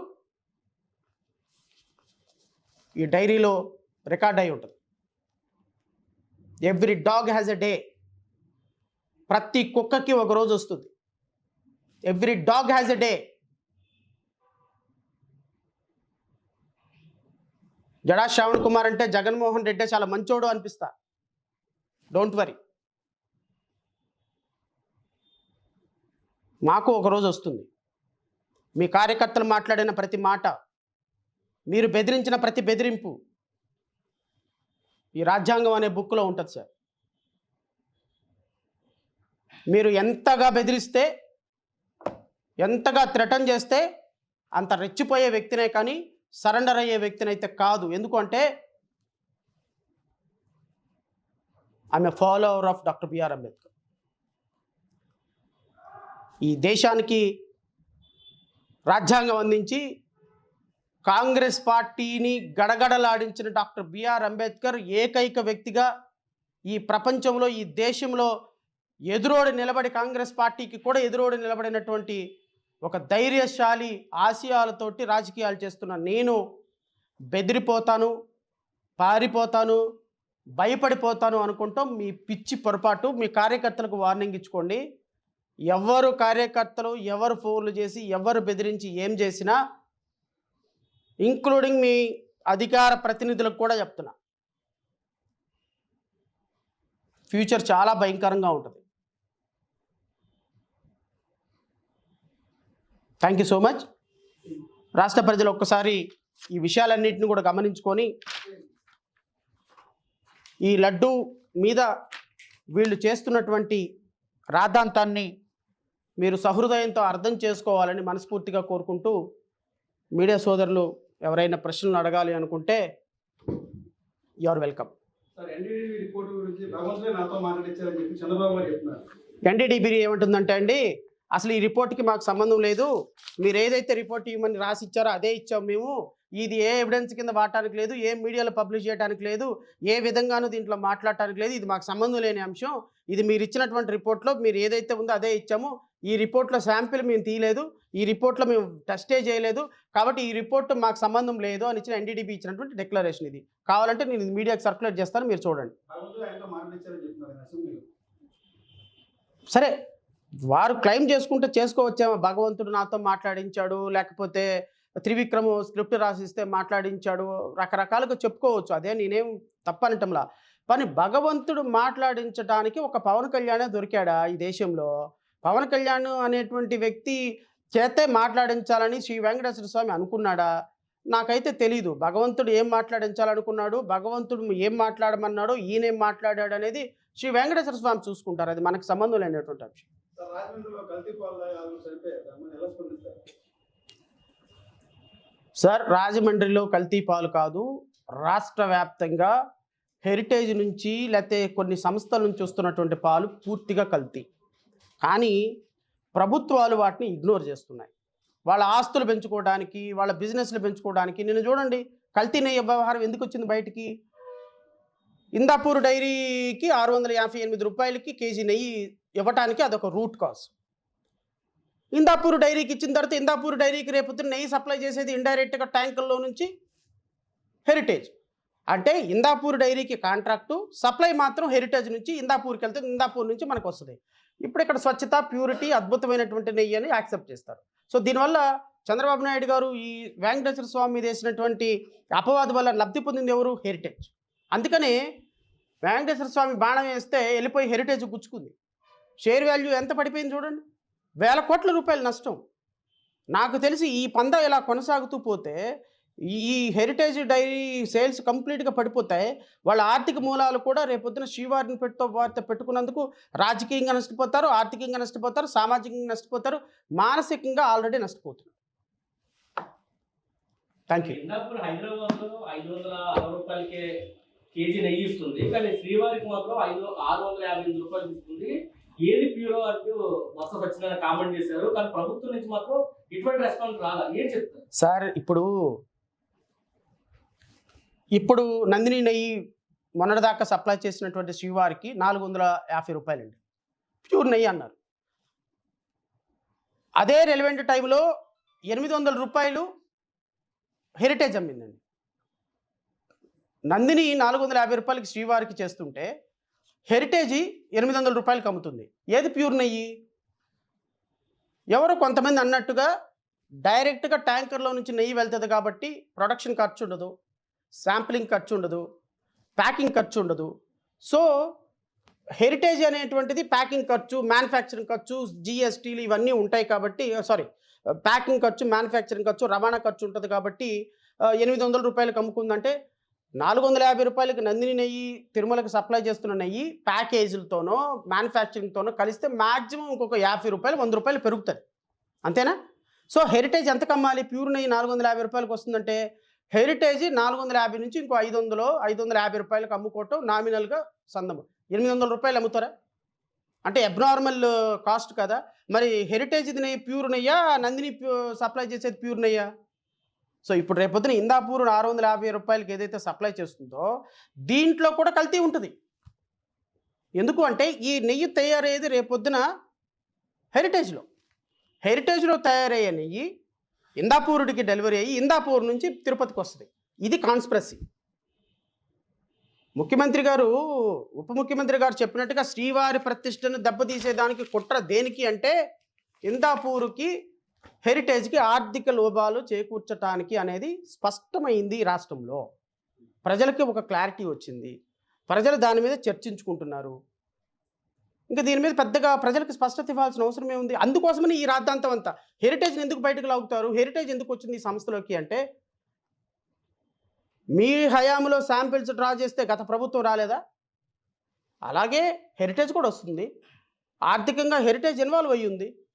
ఈ డైరీలో రికార్డ్ అయి ఉంటుంది. Every dog has a day. ప్రతి కుక్కకి ఒక రోజు వస్తుంది. Every dog has a day. Jada Shravan Kumar అంటే జగన్మోహన్ రెడ్డి చాలా మంచోడు అనిపిస్తా. డోంట్ వరీ, మాకు ఒకరోజు వస్తుంది. మీ కార్యకర్తలు మాట్లాడిన ప్రతి మాట, మీరు బెదిరించిన ప్రతి బెదిరింపు ఈ రాజ్యాంగం అనే బుక్లో ఉంటుంది సార్. మీరు ఎంతగా బెదిరిస్తే, ఎంతగా థ్రెటన్ చేస్తే అంత రెచ్చిపోయే వ్యక్తినే కానీ సరెండర్ అయ్యే వ్యక్తిని అయితే కాదు. ఎందుకంటే I am a follower of doctor B R Ambedkar. ఈ దేశానికి రాజ్యాంగం అందించి కాంగ్రెస్ పార్టీని గడగడలాడించిన డాక్టర్ బిఆర్ అంబేద్కర్ ఏకైక వ్యక్తిగా ఈ ప్రపంచంలో, ఈ దేశంలో ఎదురోడి నిలబడి, కాంగ్రెస్ పార్టీకి కూడా ఎదురోడి నిలబడినటువంటి ఒక ధైర్యశాలి, ఆశయాలతోటి రాజకీయాలు చేస్తున్న నేను బెదిరిపోతాను, పారిపోతాను, భయపడిపోతాను అనుకుంటాం మీ పిచ్చి పొరపాటు. మీ కార్యకర్తలకు వార్నింగ్ ఇచ్చుకోండి. ఎవరు కార్యకర్తలు ఎవరు ఫోన్లు చేసి ఎవరు బెదిరించి ఏం చేసినా, ఇంక్లూడింగ్ మీ అధికార ప్రతినిధులకు కూడా చెప్తున్నా, ఫ్యూచర్ చాలా భయంకరంగా ఉంటుంది. Thank you so much. రాష్ట్ర ప్రజలు ఒక్కసారి ఈ విషయాలన్నింటినీ కూడా గమనించుకొని ఈ లడ్డూ మీద వీళ్ళు చేస్తున్నటువంటి రాద్ధాంతాన్ని మీరు సహృదయంతో అర్థం చేసుకోవాలని మనస్ఫూర్తిగా కోరుకుంటూ, మీడియా సోదరులు ఎవరైనా ప్రశ్నలు అడగాలి అనుకుంటే యు ఆర్ వెల్కమ్. ఎన్డీడీబీ ఏమంటుందంటే అండి, అసలు ఈ రిపోర్ట్కి మాకు సంబంధం లేదు, మీరు ఏదైతే రిపోర్ట్ ఇవ్వమని రాసి ఇచ్చారో అదే ఇచ్చాం మేము, ఇది ఏ ఎవిడెన్స్ కింద వాడటానికి లేదు, ఏ మీడియాలో పబ్లిష్ చేయడానికి లేదు, ఏ విధంగానూ దీంట్లో మాట్లాడటానికి లేదు, ఇది మాకు సంబంధం లేని అంశం, ఇది మీరు ఇచ్చినటువంటి రిపోర్ట్లో మీరు ఏదైతే ఉందో అదే ఇచ్చాము, ఈ రిపోర్ట్లో శాంపిల్ మేము తీయలేదు, ఈ రిపోర్ట్లో మేము టెస్టే చేయలేదు, కాబట్టి ఈ రిపోర్ట్ మాకు సంబంధం లేదు అని ఇచ్చిన ఎన్డీడీబీ ఇచ్చినటువంటి డిక్లరేషన్ ఇది. కావాలంటే నేను మీడియాకి సర్క్యులేట్ చేస్తాను, మీరు చూడండి. సరే, వారు క్లెయిమ్ చేసుకుంటే చేసుకోవచ్చేమో, భగవంతుడు నాతో మాట్లాడించాడు, లేకపోతే త్రివిక్రమ్ స్క్రిప్ట్ రాసిస్తే మాట్లాడించాడు, రకరకాలుగా చెప్పుకోవచ్చు. అదే నేనేం తప్పనటంలా. కానీ భగవంతుడు మాట్లాడించడానికి ఒక పవన్ కళ్యాణే దొరికాడా ఈ దేశంలో? పవన్ కళ్యాణ్ అనేటువంటి వ్యక్తి చేతే మాట్లాడించాలని శ్రీ వెంకటేశ్వర స్వామి అనుకున్నాడా? నాకైతే తెలీదు. భగవంతుడు ఏం మాట్లాడించాలనుకున్నాడు, భగవంతుడు ఏం మాట్లాడమన్నాడో, ఈయనేం మాట్లాడాడనేది శ్రీ వెంకటేశ్వర స్వామి చూసుకుంటారు. అది మనకు సంబంధం లేనటువంటి అంశం. సార్, రాజమండ్రిలో కల్తీ పాలు కాదు, రాష్ట్ర వ్యాప్తంగా హెరిటేజ్ నుంచి లేకపోతే కొన్ని సంస్థల నుంచి వస్తున్నటువంటి పాలు పూర్తిగా కల్తీ. కానీ ప్రభుత్వాలు వాటిని ఇగ్నోర్ చేస్తున్నాయి. వాళ్ళ ఆస్తులు పెంచుకోవడానికి, వాళ్ళ బిజినెస్లు పెంచుకోవడానికి. నిన్ను చూడండి, కల్తీ నెయ్యి వ్యవహారం ఎందుకు వచ్చింది బయటికి? ఇందాపూర్ డైరీకి 658 రూపాయలకి కేజీ నెయ్యి ఇవ్వటానికి అదొక రూట్ కాజ్. ఇందాపూర్ డైరీకి ఇచ్చిన తర్వాత ఇందాపూర్ డైరీకి రేపొద్దున నెయ్యి సప్లై చేసేది ఇండైరెక్ట్గా ట్యాంకుల్లో నుంచి హెరిటేజ్. అంటే ఇందాపూర్ డైరీకి కాంట్రాక్టు, సప్లై మాత్రం హెరిటేజ్ నుంచి ఇందాపూర్కి వెళ్తే ఇందాపూర్ నుంచి మనకు వస్తుంది. ఇప్పుడు ఇక్కడ స్వచ్ఛత, ప్యూరిటీ, అద్భుతమైనటువంటి నెయ్యి అని యాక్సెప్ట్ చేస్తారు. సో దీనివల్ల చంద్రబాబు నాయుడు గారు ఈ వెంకటేశ్వర స్వామి మీద వేసినటువంటి అపవాదు వల్ల లబ్ధి పొందింది ఎవరు? హెరిటేజ్. అందుకని వెంకటేశ్వర స్వామి బాణం వేస్తే వెళ్ళిపోయి హెరిటేజ్ గుచ్చుకుంది. షేర్ వాల్యూ ఎంత పడిపోయింది చూడండి, వేల కోట్ల రూపాయల నష్టం. నాకు తెలిసి ఈ పంద ఇలా కొనసాగుతూ పోతే ఈ హెరిటేజ్ డైరీ సేల్స్ కంప్లీట్గా పడిపోతాయి. వాళ్ళ ఆర్థిక మూలాలు కూడా రేపొద్దున శ్రీవారిని పెట్టుకున్నందుకు రాజకీయంగా నష్టపోతారు, ఆర్థికంగా నష్టపోతారు, సామాజికంగా నష్టపోతారు, మానసికంగా ఆల్రెడీ నష్టపోతున్నారు. Thank you. ఇందాపూర్ హైదరాబాద్ లో 560 రూపాయలకే కేజీ నెయ్యి ఇస్తుంది, కానీ శ్రీవారికి మాత్రం 658 రూపాయలు ఇస్తుంది. ఏది ప్యూరో అంటూ బొత్స సత్యనారాయణ కామెంట్ చేశారు. కానీ ప్రభుత్వం నుంచి మాత్రం ఎటువంటి రెస్పాన్స్ రాలా. ఏం చెప్తారు సార్? ఇప్పుడు నందిని నెయ్యి మొన్నటిదాకా సప్లై చేసినటువంటి శ్రీవారికి 450 రూపాయలండి ప్యూర్ నెయ్యి అన్నారు. అదే రెలవెంట్ టైంలో 800 రూపాయలు హెరిటేజ్ అమ్మిందండి. నందిని 450 రూపాయలకి శ్రీవారికి చేస్తుంటే హెరిటేజీ 800 రూపాయలకి అమ్ముతుంది. ఏది ప్యూర్ నెయ్యి? ఎవరో కొంతమంది అన్నట్టుగా డైరెక్ట్గా ట్యాంకర్లో నుంచి నెయ్యి వెళ్తుంది కాబట్టి ప్రొడక్షన్ ఖర్చు ఉండదు, శాంప్లింగ్ ఖర్చు ఉండదు, ప్యాకింగ్ ఖర్చు ఉండదు. సో హెరిటేజ్ అనేటువంటిది ప్యాకింగ్ ఖర్చు, మ్యానుఫ్యాక్చరింగ్ ఖర్చు, జిఎస్టీలు ఇవన్నీ ఉంటాయి కాబట్టి, ప్యాకింగ్ ఖర్చు, మ్యానుఫ్యాక్చరింగ్ ఖర్చు, రవాణా ఖర్చు ఉంటుంది కాబట్టి 800 రూపాయలకు అమ్ముకుందంటే 450 రూపాయలకి నందిని నెయ్యి తిరుమలకి సప్లై చేస్తున్న నెయ్యి ప్యాకేజీలతోనో మ్యానుఫ్యాక్చరింగ్తోనో కలిస్తే మ్యాక్సిమం ఇంకొక 50 రూపాయలు 100 రూపాయలు పెరుగుతుంది, అంతేనా? సో హెరిటేజ్ ఎంత కమ్మాలి? ప్యూర్ నెయ్యి 450 రూపాయలకు వస్తుందంటే హెరిటేజ్ 450 నుంచి ఇంకో 550 రూపాయలకు అమ్ముకోవటం నామినల్గా సందము. 800 రూపాయలు అమ్ముతారా? అంటే అబ్నార్మల్ కాస్ట్ కదా. మరి హెరిటేజ్ నెయ్యి ప్యూర్ నెయ్యా, నందిని సప్లై చేసేది ప్యూర్ నెయ్యా? సో ఇప్పుడు రేపొద్దున ఇందాపూర్ 650 రూపాయలకి ఏదైతే సప్లై చేస్తుందో దీంట్లో కూడా కల్తీ ఉంటుంది. ఎందుకు అంటే ఈ నెయ్యి తయారయ్యేది రేపొద్దున హెరిటేజ్లో తయారయ్యే నెయ్యి ఇందాపూరుడికి డెలివరీ అయ్యి ఇందాపూర్ నుంచి తిరుపతికి వస్తుంది. ఇది కాన్స్పిరసీ. ముఖ్యమంత్రి గారు, ఉప ముఖ్యమంత్రి గారు చెప్పినట్టుగా శ్రీవారి ప్రతిష్టను దెబ్బతీసేదానికి కుట్ర దేనికి అంటే ఇందాపూర్కి, హెరిటేజ్కి ఆర్థిక లోపాలు చేకూర్చటానికి అనేది స్పష్టమైంది. రాష్ట్రంలో ప్రజలకి ఒక క్లారిటీ వచ్చింది, ప్రజలు దాని మీద చర్చించుకుంటున్నారు. ఇంకా దీని మీద పెద్దగా ప్రజలకు స్పష్టత ఇవ్వాల్సిన అవసరం ఏముంది? అందుకోసమని ఈ రాద్ధాంతం అంతా. హెరిటేజ్ని ఎందుకు బయటకు లాగుతారు? హెరిటేజ్ ఎందుకు వచ్చింది ఈ సంస్థలోకి అంటే, మీ హయాంలో శాంపిల్స్ డ్రా చేస్తే గత ప్రభుత్వం రాలేదా? అలాగే హెరిటేజ్ కూడా వస్తుంది. ఆర్థికంగా హెరిటేజ్ ఇన్వాల్వ్ అయ్యి ఉంది.